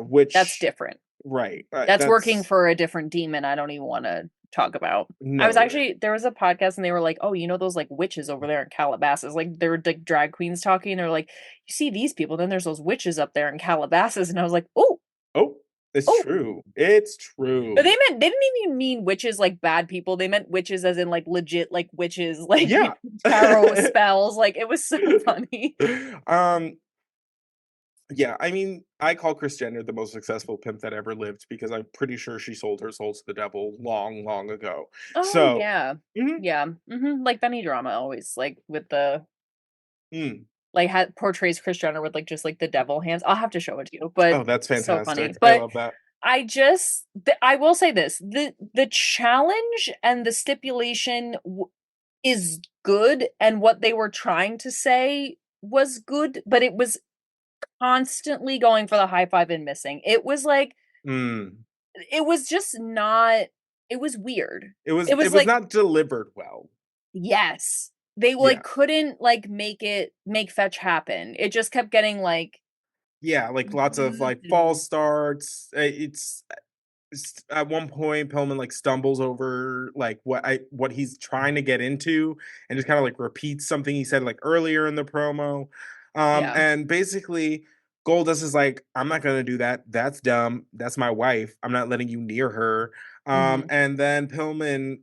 which different. right. That's working That's for a different demon I don't even want to talk about. I was no. actually there was a podcast and they were like, "Oh, you know those like witches over there in Calabasas?" Like they were like drag queens talking. They're like, "You see these people, then there's those witches up there in Calabasas." And I was like, "Oh, Oh, it's oh." true. It's But true. they didn't even mean witches like bad people. They meant witches as in like legit like witches, like Yeah. tarot spells. Like it was so funny. um yeah, I mean, I call Kris Jenner the most successful pimp that ever lived because I'm pretty sure she sold her soul to the devil long, long ago. Oh So, yeah. mhm, Yeah. Like Benny Drama always like with the mm. like portrays Kris Jenner with like just like the devil hands. I'll have to show it to you, but Oh, that's so funny. fantastic. I But love that. I will say this: the challenge and the stipulation is good, and what they were trying to say was good, but it was constantly going for the high five and missing. It was like Mm. it was just not. it was weird. It was It was like, not delivered well. yes. They like couldn't like make fetch happen. It just kept getting like, yeah, like lots of like false starts. It's at one point Pillman like stumbles over like what he's trying to get into and just kind of like repeats something he said like earlier in the promo. yeah. And basically Goldust is like, I'm not gonna do that. That's dumb. That's my wife. I'm not letting you near her. And then Pillman,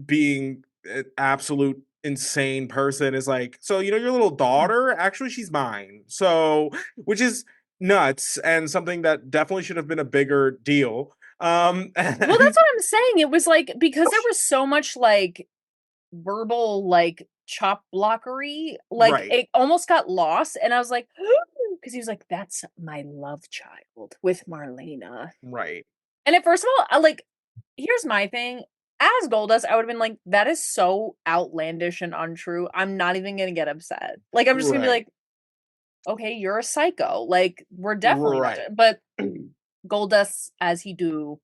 being an absolute insane person, is like, so your little daughter, actually she's mine. So, which is nuts and something that definitely should have been a bigger deal. Well, that's what I'm saying. It was like, because there was so much like verbal like chop blockery, like right, it almost got lost. And I was like, because he was like, that's my love child with Marlena. right, And at first of all, like, here's my thing. As Goldust, I would have been like, that is so outlandish and untrue. I'm not even gonna get upset. Like, I'm just gonna be right, like, okay, you're a psycho. Like, we're definitely not. right. But Goldust, as he do,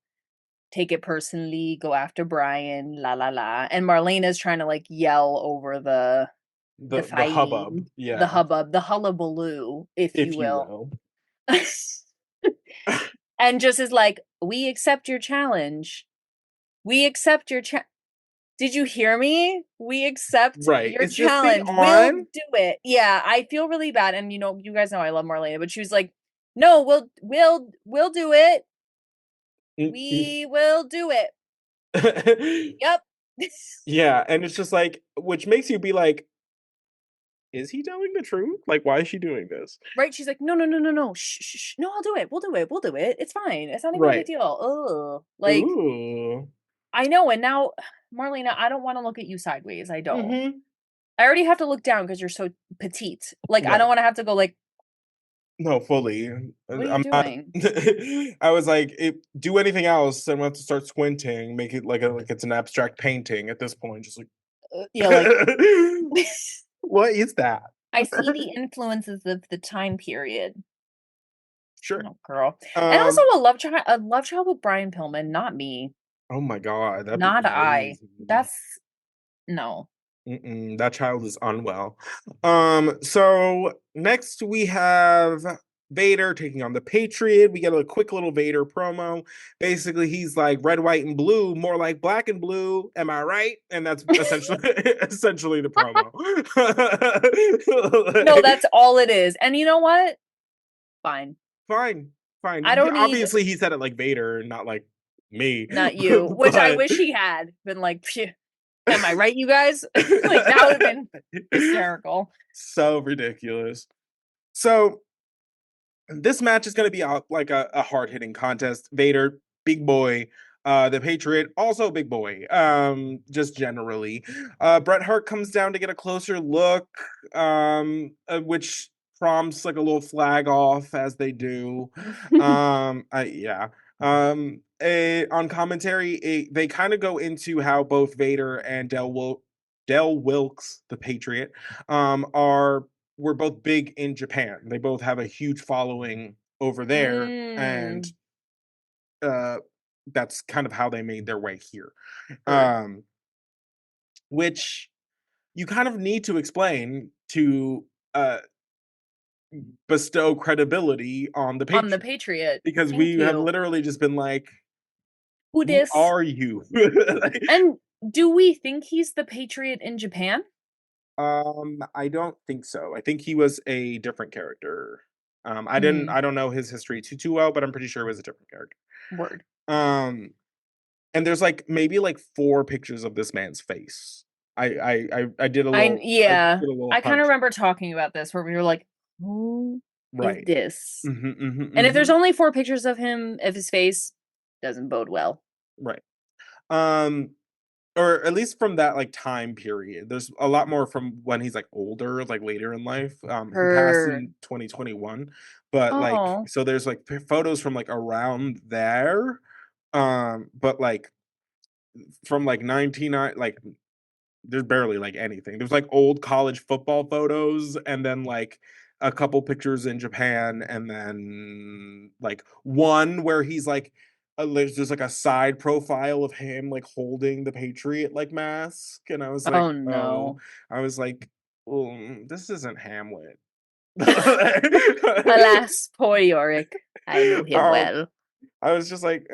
take it personally, go after Brian, la la la. And Marlena's trying to like yell over the The hubbub, fighting, the yeah, hubbub, the hullabaloo, if you if you will. will. And just is like, we accept your challenge. We accept your Did you hear me? We accept Right. your Is this thing challenge. We'll on? do it. Yeah, I feel really bad. And you guys know I love Marlena, but she was like, no, we'll do it. We will do it. Yep. Yeah, and it's just like, which makes you be like, is he telling the truth? Like, why is she doing this? Right? She's like, no, no, no, no, no. Shh, shh, shh. No, I'll do it. We'll do it. We'll do it. It's fine. It's not even a big Right. deal. Oh, like, Ooh. I know. And now, Marlena, I don't want to look at you sideways. I don't. Mm-hmm. I already have to look down because you're so petite. Like, I Right. don't want to have to go like, No, fully. what are you I'm not. doing? I was like, do anything else, and we have to start squinting, make it like it's an abstract painting at this point. Just like, Yeah, like, what is that? I see the influences of the time period. Sure. Oh, girl. And also a love child with Brian Pillman, not me. Oh my god, that'd be Not I. crazy. That's no. That child is unwell. So next we have Vader taking on the Patriot. We get a quick little Vader promo. Basically, he's like red, white, and blue, more like black and blue. Am I right? And that's essentially essentially the promo. No, that's all it is. And you know what? Fine. Fine, I fine. don't need Obviously, he said it like Vader, not like me. not you, which I But wish he had been like, phew, am I right, you guys? Like that would have been hysterical. So ridiculous. So this match is going to be like a hard hitting contest. Vader, big boy. The Patriot, also big boy. Just generally. Bret Hart comes down to get a closer look, which prompts like a little flag off as they do. Yeah. On commentary, they kind of go into how both Vader and Del Wilkes, the Patriot, are were both big in Japan. They both have a huge following over there, and Mm, uh, that's kind of how they made their way here. heard. Which you kind of need to explain to uh, bestow credibility on the On the Patriot, Patriot. because Thank we have you. literally just been like, Who "Who dis? are you?" And do we think he's the Patriot in Japan? I don't think so. I think he was a different character. Hmm. I don't know his history too well, but I'm pretty sure it was a different character. Word. Um, and there's like maybe like 4 pictures of this man's face. I did a little I did Yeah. a little I kind of hunt. remember talking about this where we were like, who is Right. this? Hmm, hmm, And if there's hmm. only 4 pictures of him, of his face, doesn't bode well. Right. Um, or at least from that like time period. There's a lot more from when he's like older, like later in life. He passed Heard. in 2021, but like Oh. so there's like photos from like around there. But like from like 19 like there's barely like anything. There's like old college football photos and then like a couple pictures in Japan and then like one where he's like there's just like a side profile of him like holding the Patriot like mask, and I was like, Oh oh, no. I was like, this isn't Hamlet. Alas, poor Yorick. I knew him um, well. I was just like,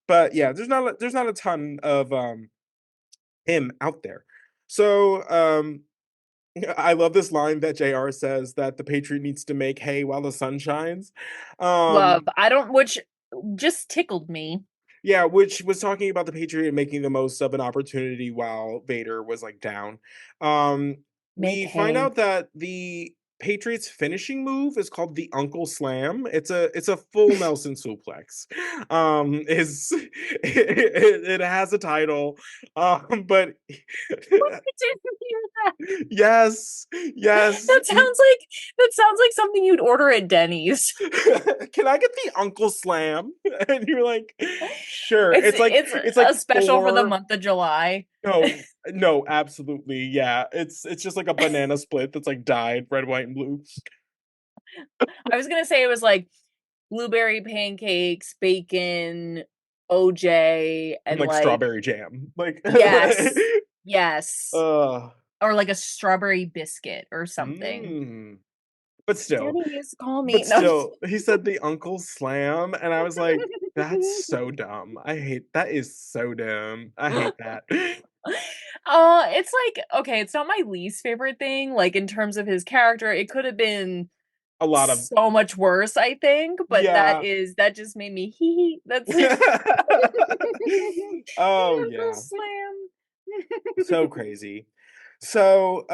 but yeah, there's not a ton of him out there. So I love this line that JR says that the Patriot needs to make hay while the sun shines. Love. Um Which just tickled me. Yeah, which was talking about the Patriot making the most of an opportunity while Vader was like down. Make We find hay. out that the Patriots finishing move is called the Uncle Slam. It's a full Nelson suplex. Is it has a title. But Didn't hear that. yes, yes. That sounds like something you'd order at Denny's. Can I get the Uncle Slam? And you're like, sure. It's It's a like special for the four. month of July. No, no, absolutely. Yeah. It's just like a banana split that's like dyed red, white, and blue. I was gonna say it was like blueberry pancakes, bacon, OJ, And and like like strawberry jam. Like yes, yes, uh or like a strawberry biscuit or something. mm. But still, Daddy used to call me. No. he said the Uncle Slam, and I was like, that's so dumb. I hate that is so dumb. I hate that. It's like okay, it's not my least favorite thing. Like in terms of his character, it could have been A lot of so much worse, I think. But yeah. that just made me hee hee. That's Oh Uncle yeah. Slam. So crazy. So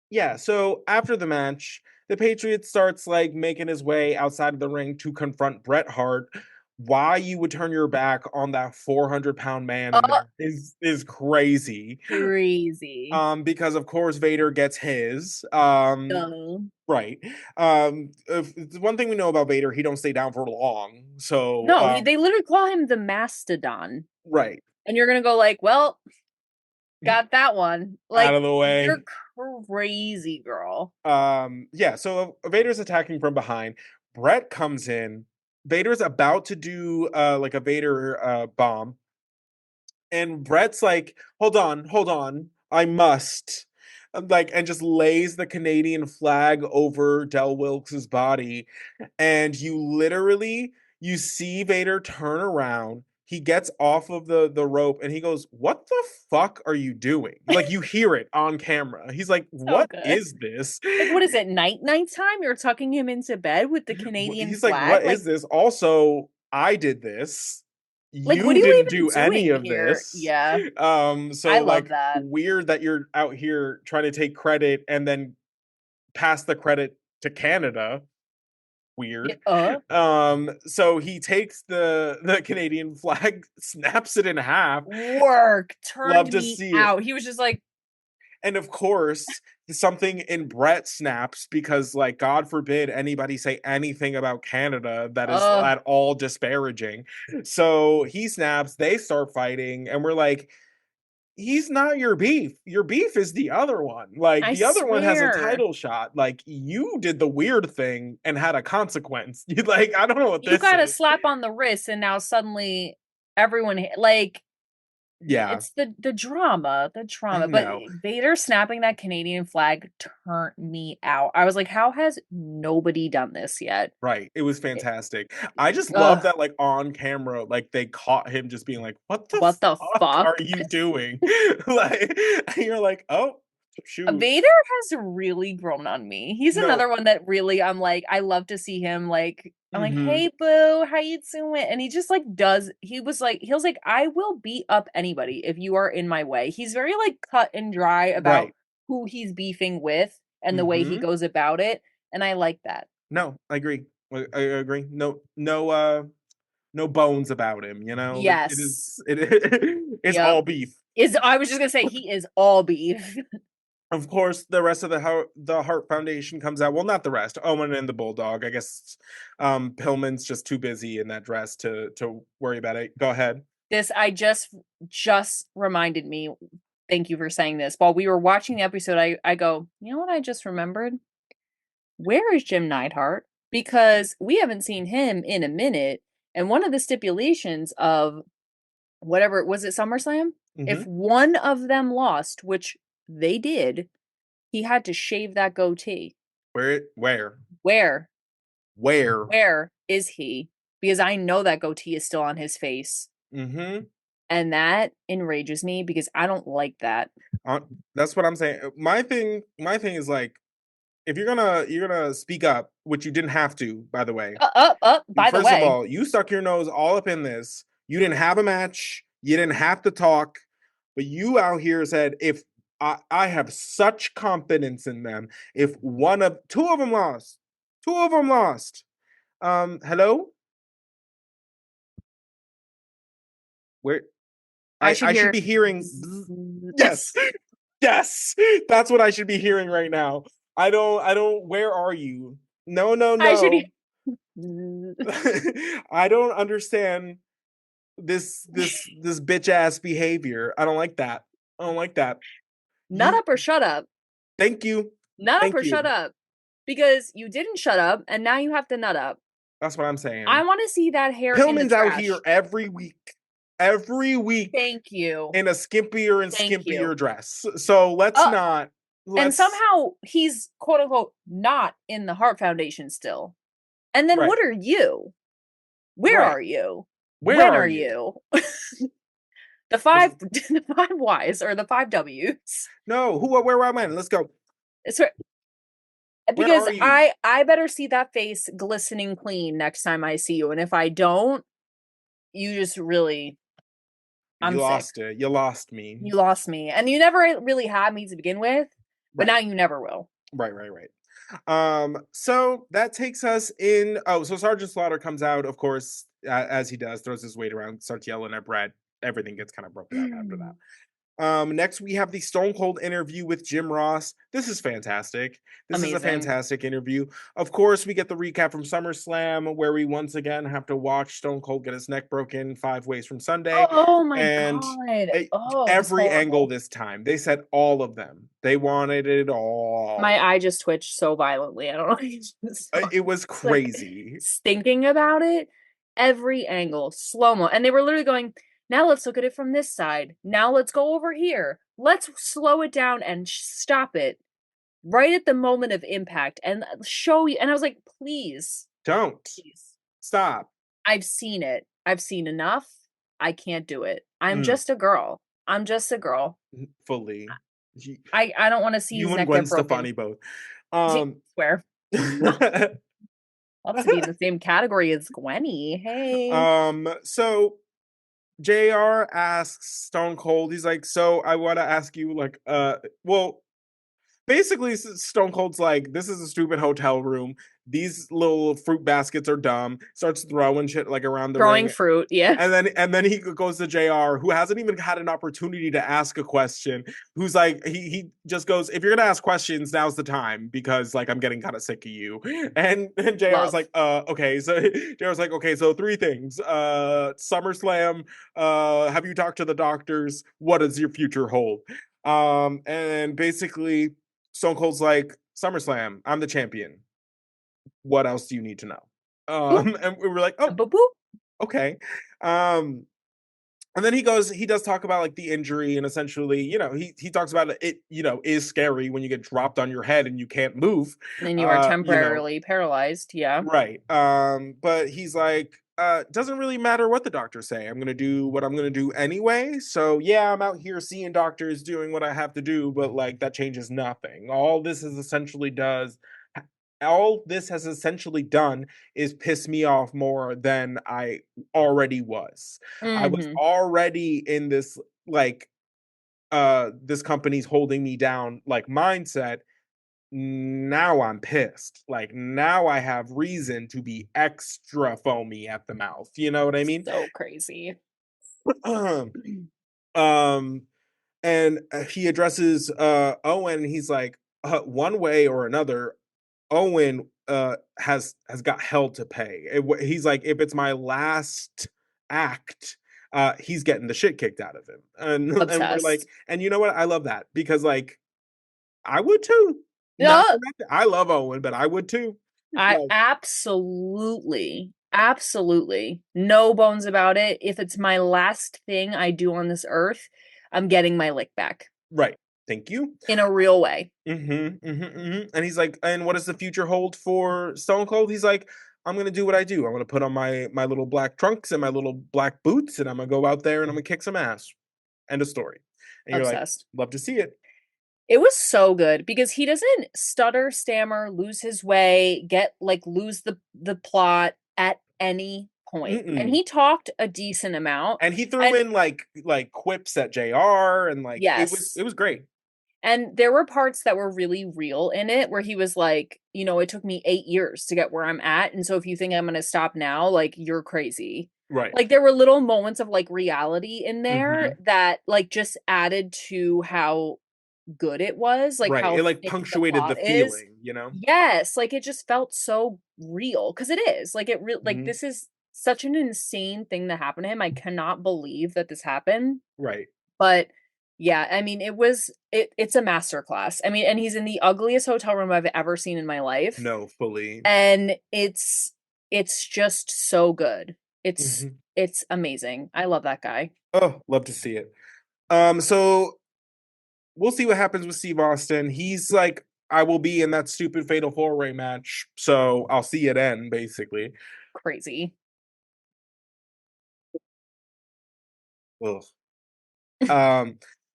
yeah, so after the match, the Patriot starts like making his way outside of the ring to confront Bret Hart. Why you would turn your back on that 400-pound man in Oh, there is crazy. crazy. Because of course Vader gets his. No. Right. If, one thing we know about Vader, he don't stay down for long. So No, they literally call him the Mastodon. right. And you're gonna go like, well, got that one. Out Like, of the you're way. crazy, girl. Yeah, so Vader's attacking from behind. Bret comes in. Vader's about to do like a Vader bomb, and Bret's like, hold on, I must." Like, and just lays the Canadian flag over Del Wilkes's body, and you see Vader turn around. He gets off of the rope and he goes, "What the fuck are you doing?" Like, you hear it on camera. He's like, So "What good. is this?" Like, what is it, night time? You're tucking him into bed with the Canadian He's like, flag? "What Like, is this?" Also, I did this. what You are you didn't even do any doing of here? this. Yeah. I So love like that. weird that you're out here trying to take credit and then pass the credit to Canada. Yeah, Weird. So he takes the Canadian flag, snaps it in half. work Love turned to me see it. out. He was just like, And of course, something in Brett snaps because, like, God forbid anybody say anything about Canada that is uh, at all disparaging. So he snaps, they start fighting, and we're like, he's not your beef. Your beef is the other one. Like, I the other one has a swear. title shot. Like, you did the weird thing and had a consequence. You like, I don't know what You this got a is. slap on the wrist, and now suddenly everyone like Yeah, it's the drama, the I trauma. But know. Vader snapping that Canadian flag turned me out. I was like, how has nobody done this yet? Right. It was It, fantastic. I just love ugh, that, like, on camera, like, they caught him just being like, "What the what the fuck are fuck? you doing?" Like, and you're like, "Oh, shoot." Vader has really grown on me. He's No. another one that really I'm like, I love to see him like I'm like, Mhm. hey boo, how you doing? And he just like does he was like, I will beat up anybody if you are in my way. He's very like cut and dry about Right. who he's beefing with and the way he Mhm. goes about it. And I like that. No, I agree. I agree. No bones about him, you know? Like, Yes. it's Yep. all beef. Is I was just gonna say he is all beef. Of course, the rest of the Hart Foundation comes out. Well, not the rest. Owen and the Bulldog. I guess Pillman's just too busy in that dress to worry about it. Go ahead. This I just reminded me. Thank you for saying this. While we were watching the episode, I go, you know what I just remembered? Where is Jim Neidhart? because we haven't seen him in a minute. And one of the stipulations of whatever, was it SummerSlam? Mm-hmm. If one of them lost, which they did, he had to shave that goatee. Where? Where is he? Because I know that goatee is still on his face. Mm-hmm. And that enrages me because I don't like that. That's what I'm saying. My thing is like, if you're gonna speak up, which you didn't have to, by the way. By the way. First of all, you stuck your nose all up in this. You didn't have a match. You didn't have to talk. But you out here said, if I have such confidence in them, if two of them lost. Hello? Where I should be hearing yes. Yes. That's what I should be hearing right now. I don't where are you? No. I don't understand this bitch ass behavior. I don't like that. Nut up or shut up. Thank you. Nut up or shut up. Because you didn't shut up and now you have to nut up. That's what I'm saying. I want to see that hair Pillman's in the trash. out here every week. Thank you. In a skimpier dress. So let's not. And somehow he's quote unquote not in the Hart Foundation still. And then what are you? Where are you? When are you? The five Y's or the 5 W's. No, where am I? Let's go. Because I better see that face glistening clean next time I see you. And if I don't, you just really You lost it. You lost me. You lost me. And you never really had me to begin with, but now you never will. Right. So that takes us in. Oh, so Sergeant Slaughter comes out, of course, as he does, throws his weight around, starts yelling at Brett. Everything gets kind of broken up after that. Next, we have the Stone Cold interview with Jim Ross. This is fantastic. This is a fantastic interview. Of course, we get the recap from SummerSlam, where we once again have to watch Stone Cold get his neck broken 5 ways from Sunday. Oh my God. Every angle this time. They said all of them. They wanted it all. My eye just twitched so violently. I don't know. It was crazy. Like, thinking about it, every angle, slow-mo. And they were literally going, now let's look at it from this side. Now let's go over here. Let's slow it down and stop it right at the moment of impact and show you. And I was like, please. Don't. Please. Stop. I've seen it. I've seen enough. I can't do it. I'm just a girl. Fully. I don't want to see you and Gwen Stefani both. Swear. Love to be in the same category as Gwenny. Hey. So JR asks Stone Cold, he's like, so I want to ask you, like, basically Stone Cold's like, this is a stupid hotel room. These little fruit baskets are dumb. Starts throwing shit like around the ring. Fruit, yeah. And then he goes to JR, who hasn't even had an opportunity to ask a question. Who's like, he just goes, if you're gonna ask questions, now's the time, because like I'm getting kind of sick of you. And JR's like, okay. So JR's like, okay, so 3 things. SummerSlam, have you talked to the doctors? What does your future hold? And basically Stone Cold's like, SummerSlam, I'm the champion. What else do you need to know? And we were like, oh, okay. And then he does talk about like the injury, and essentially, he talks about it, is scary when you get dropped on your head and you can't move. And you are temporarily paralyzed. Yeah. Right. But he's like, doesn't really matter what the doctors say. I'm going to do what I'm going to do anyway. So yeah, I'm out here seeing doctors doing what I have to do, but like that changes nothing. All this has essentially done is piss me off more than I already was. I was already in this like this company's holding me down like mindset. Now I'm pissed. Like now I have reason to be extra foamy at the mouth. You know what I mean? So crazy. And he addresses Owen, and he's like, one way or another, Owen has got hell to pay. He's like, if it's my last act, he's getting the shit kicked out of him. And we're like, and you know what? I love that, because like I would too. Yeah. I love Owen, but I would too. I absolutely, no bones about it. If it's my last thing I do on this earth, I'm getting my lick back. Right. Thank you. In a real way. And he's like, and what does the future hold for Stone Cold? He's like, I'm gonna do what I do. I'm gonna put on my little black trunks and my little black boots, and I'm gonna go out there and I'm gonna kick some ass. End of story. And you're like, Obsessed. love to see it. It was so good because he doesn't stutter, stammer, lose his way, lose the plot at any point. And he talked a decent amount. And he threw in like quips at JR and like yes. it was great. And there were parts that were really real in it where he was like, it took me 8 years to get where I'm at. And so if you think I'm going to stop now, like, you're crazy. Right. Like, there were little moments of like reality in there that like just added to how good it was. Like, how it like punctuated the feeling, Yes. Like, it just felt so real because it is. Like, like, this is such an insane thing that happened to him. I cannot believe that this happened. Right. But yeah, I mean, it's a masterclass. I mean, and he's in the ugliest hotel room I've ever seen in my life. No, fully. And it's just so good. It's amazing. I love that guy. Oh, love to see it. So we'll see what happens with Steve Austin. He's like, I will be in that stupid fatal four-way match, so I'll see it end, basically. Crazy. Ugh.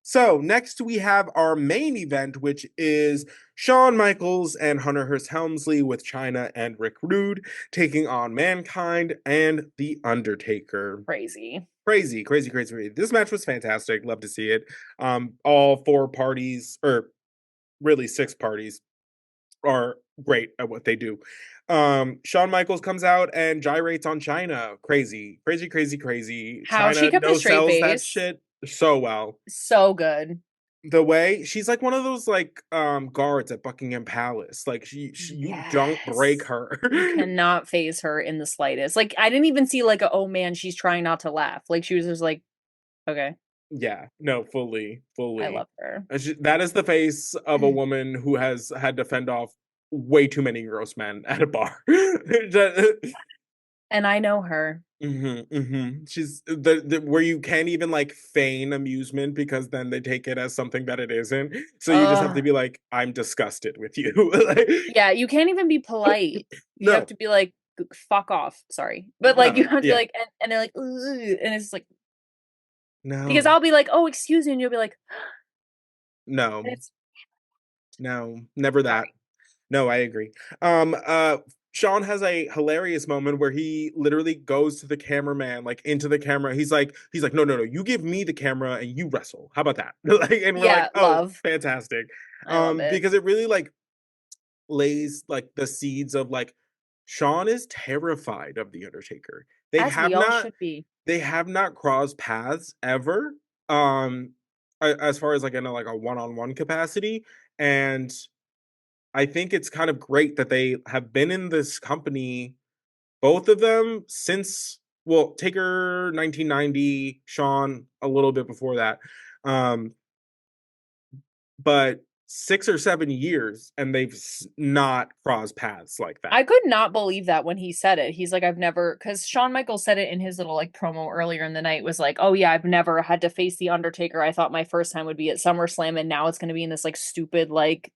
So next we have our main event, which is Shawn Michaels and Hearst Helmsley with Chyna and Rick Rude taking on Mankind and The Undertaker. Crazy. This match was fantastic. Love to see it. All four parties, or really six parties, are great at what they do. Shawn Michaels comes out and gyrates on Chyna. Crazy. How Chyna she kept a straight sells face. that shit so well. So good. The way she's like one of those like guards at Buckingham Palace. Like you don't break her. You cannot phase her in the slightest. Like, I didn't even see like oh man, she's trying not to laugh. Like, she was just like, okay. Yeah, no, fully. I love her. That is the face of a woman who has had to fend off way too many gross men at a bar. And I know her. She's the where you can't even like feign amusement because then they take it as something that it isn't. So you just have to be like, I'm disgusted with you. Yeah, you can't even be polite. You have to be like, fuck off. Sorry. But like, you have to like, and they're like, and it's like, no. Because I'll be like, oh, excuse me. And you'll be like, no. No, never that. No, I agree. Shawn has a hilarious moment where he literally goes to the cameraman, like into the camera. He's like, no, you give me the camera and you wrestle. How about that? And we're like, oh, love. Fantastic. I love it. Because it really like lays like the seeds of like Shawn is terrified of the Undertaker. They have not crossed paths ever. As far as like in a one-on-one capacity, and I think it's kind of great that they have been in this company, both of them, since, well, Taker 1990, Shawn a little bit before that. But 6 or 7 years, and they've not crossed paths like that. I could not believe that when he said it. He's like, I've never, because Shawn Michaels said it in his little like promo earlier in the night, was like, oh yeah, I've never had to face the Undertaker. I thought my first time would be at SummerSlam, and now it's going to be in this like stupid like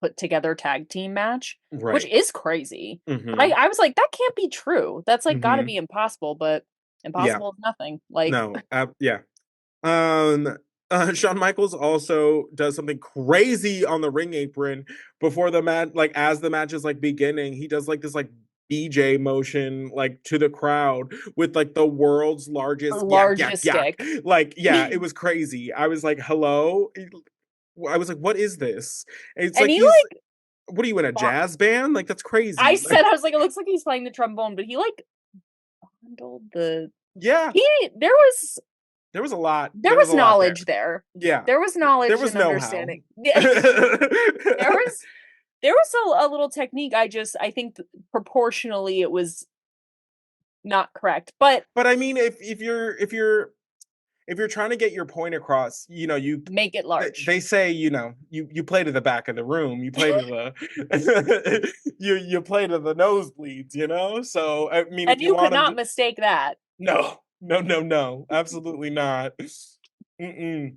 put together tag team match, which is crazy. I was like, that can't be true. That's like got to be impossible, but impossible is nothing. Like, no, yeah. Shawn Michaels also does something crazy on the ring apron before the match, like as the match is like beginning. He does like this like BJ motion like to the crowd with like the world's largest stick. Like, yeah, it was crazy. I was like, hello. I was like, what is this? It's and like what are you in a jazz band? Like, that's crazy. I was like, it looks like he's playing the trombone, but he like bundled the there was a lot. There was knowledge there. Yeah. There was knowledge. There was understanding. there was a little technique. I think proportionally it was not correct. But I mean, if you're if you're trying to get your point across, you make it large. They say, you play to the back of the room, you play to the you play to the nosebleeds. So I mean, and if you you could want them not to, mistake that. no, absolutely not. Mm-mm.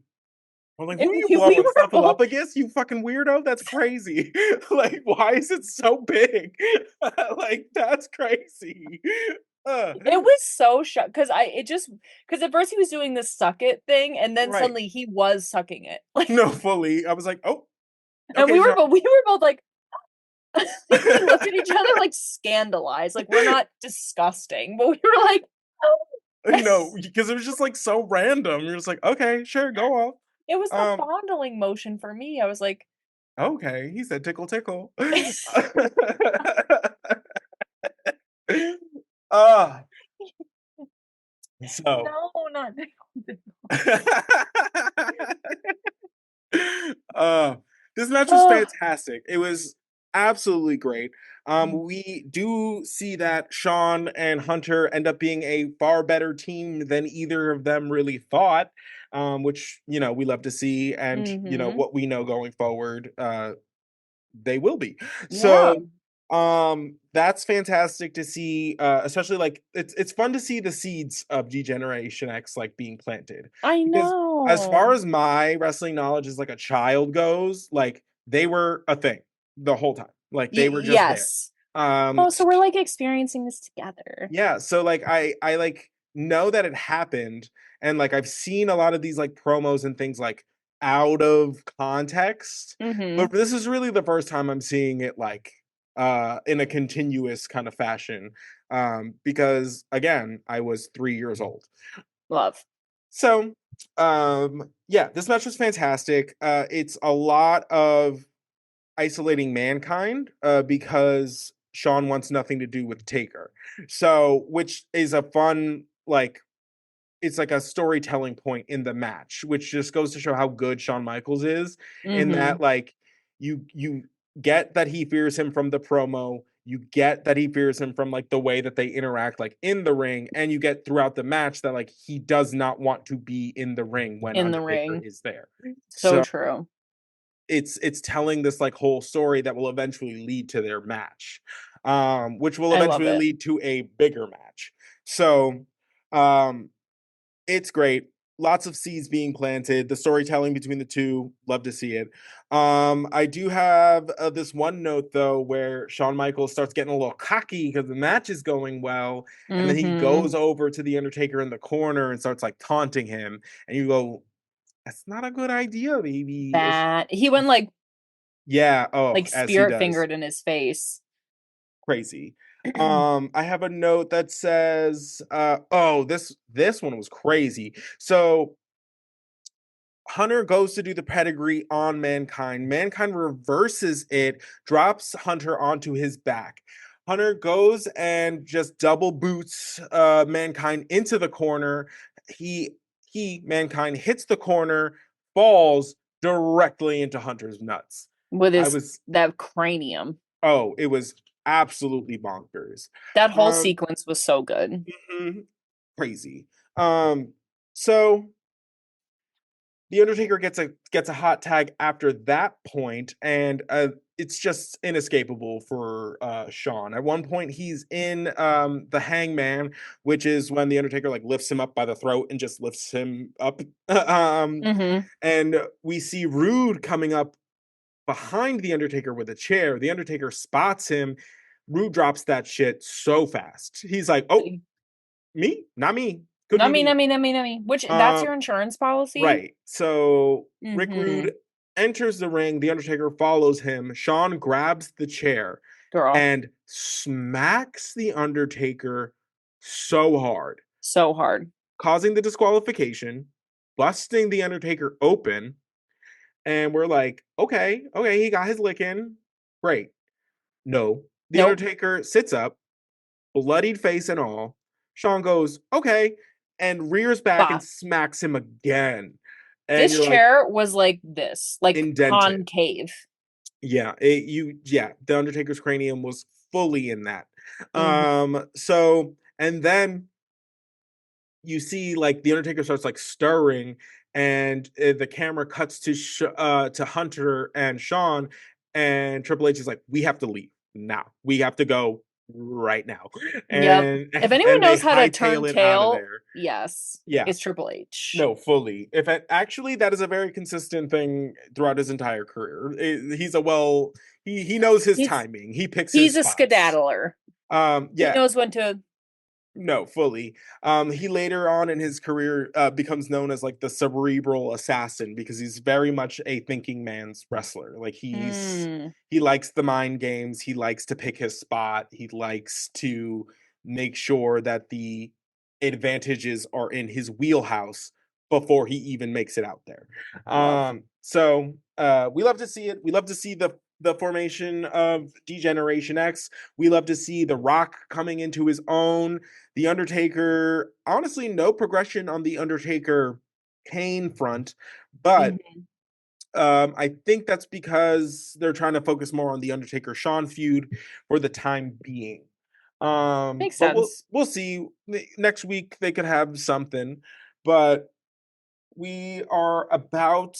I'm like, who are you We blowing? were both Snuffleupagus, you fucking weirdo? That's crazy. Like, why is it so big? Like, that's crazy. It was so shocked because at first he was doing this suck it thing, and then Right. suddenly he was sucking it. Like, No, fully. I was like, oh, and okay, Jean. we were both like, we looked at each other like scandalized. Like, we're not disgusting, but we were like, oh. No, because it was just like so random. You're just like, okay, sure, go off. It was the fondling motion for me. I was like, okay, he said tickle tickle. uh so no, not uh this match was fantastic. It was absolutely great. We do see that Shawn and Hunter end up being a far better team than either of them really thought, which we love to see, and what we know going forward, they will be. Yeah. So that's fantastic to see, especially like it's fun to see the seeds of Degeneration X like being planted. I Because as far know. as my wrestling knowledge as like a child goes, like they were a thing the whole time. Like they were just there. Yes. Oh, so we're like experiencing this together. Yeah, so like I like know that it happened, and like I've seen a lot of these like promos and things like out of context, but this is really the first time I'm seeing it like in a continuous kind of fashion, because again, I was 3 years old. Love. So yeah, this match was fantastic. It's a lot of isolating Mankind, because Shawn wants nothing to do with Taker. So, which is a fun, like, it's like a storytelling point in the match, which just goes to show how good Shawn Michaels is, in that, like, you get that he fears him from the promo, you get that he fears him from like the way that they interact like in the ring, and you get throughout the match that like he does not want to be in the ring when In the Undertaker ring. is there. So So true. it's telling this like whole story that will eventually lead to their match, which will I love eventually it. lead to a bigger match. So um it's great. Lots of seeds being planted, the storytelling between the two, love to see it. I do have this one note though where Shawn Michaels starts getting a little cocky because the match is going well, and then he goes over to the Undertaker in the corner and starts like taunting him, and you go, that's not a good idea, baby. That he went Yeah, like as he spirit does. fingered in his face. Crazy. I have a note that says, this one was crazy. So Hunter goes to do the pedigree on Mankind. Mankind reverses it, drops Hunter onto his back. Hunter goes and just double boots Mankind into the corner. Mankind hits the corner, falls directly into Hunter's nuts. With his that cranium. Oh, it was absolutely bonkers. That whole sequence was so good. Crazy. So the Undertaker gets a hot tag after that point, and it's just inescapable for Shawn. At one point, he's in the Hangman, which is when the Undertaker like lifts him up by the throat and just lifts him up. And we see Rude coming up behind the Undertaker with a chair. The Undertaker spots him. Rude drops that shit so fast. He's like, "Oh, me? Not me. Couldn't be me." Not me. Which that's your insurance policy? Right. So Rick Rude enters the ring. The Undertaker follows him. Shawn grabs the chair and smacks the Undertaker so hard. So hard. Causing the disqualification, busting the Undertaker open. And we're like, okay, he got his lick in. Great. No. The Undertaker sits up, bloodied face and all. Shawn goes, okay, and rears back and smacks him again. And this chair was like this, like indented. concave. Yeah, the Undertaker's cranium was fully in that. So, and then you see like the Undertaker starts like stirring, and the camera cuts to Hunter and Shawn, and Triple H is like, "We have to leave now. We have to go right now." Yep. And If anyone and they knows how to turn hightail it out of tail, there. yes, Yeah. it's Triple H. No, fully. If it, actually, that is a very consistent thing throughout his entire career. He's a he knows his He's timing. He picks his he's a spots. skedaddler. He Yeah, knows when to. no, fully. He later on in his career becomes known as like the cerebral assassin because he's very much a thinking man's wrestler. Like he likes the mind games. He likes to pick his spot. He likes to make sure that the advantages are in his wheelhouse before he even makes it out there. So we love to see it. We love to see the formation of D-Generation X. We love to see The Rock coming into his own. The Undertaker, honestly, no progression on the Undertaker Kane front, but I think that's because they're trying to focus more on the Undertaker Shawn feud for the time being. Makes But sense. we'll see. Next week they could have something, but we are about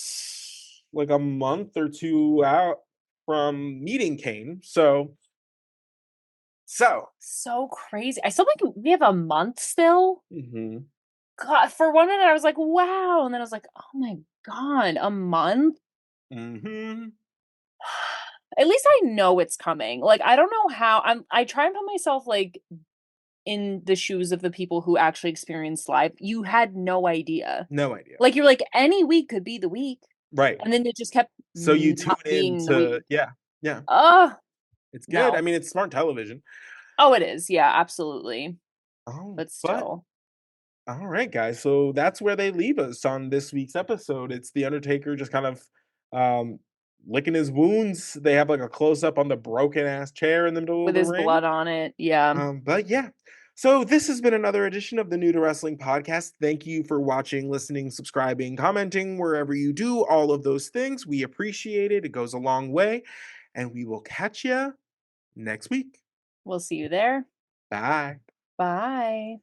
like a month or two out from meeting Kane. So crazy. I still think we have a month still. Mhm. God, for one minute I was like, wow, and then I was like, oh my god, a month. Mhm. At least I know it's coming. Like I don't know how. I try and put myself like in the shoes of the people who actually experienced live. You had no idea. No idea. Like you're like any week could be the week, Right. and then it just kept So you tune not in being the to, week. yeah, yeah. Oh It's good. I no. mean, it's smart television. Oh, it is. Yeah, absolutely. Oh, But but still, all right, guys. So that's where they leave us on this week's episode. It's the Undertaker just kind of um licking his wounds. They have like a close up on the broken ass chair in the middle of with the his ring. blood on it. Yeah. But yeah. So this has been another edition of the New to Wrestling podcast. Thank you for watching, listening, subscribing, commenting wherever you do all of those things. We appreciate it. It goes a long way. And we will catch you next week. We'll see you there. Bye. Bye.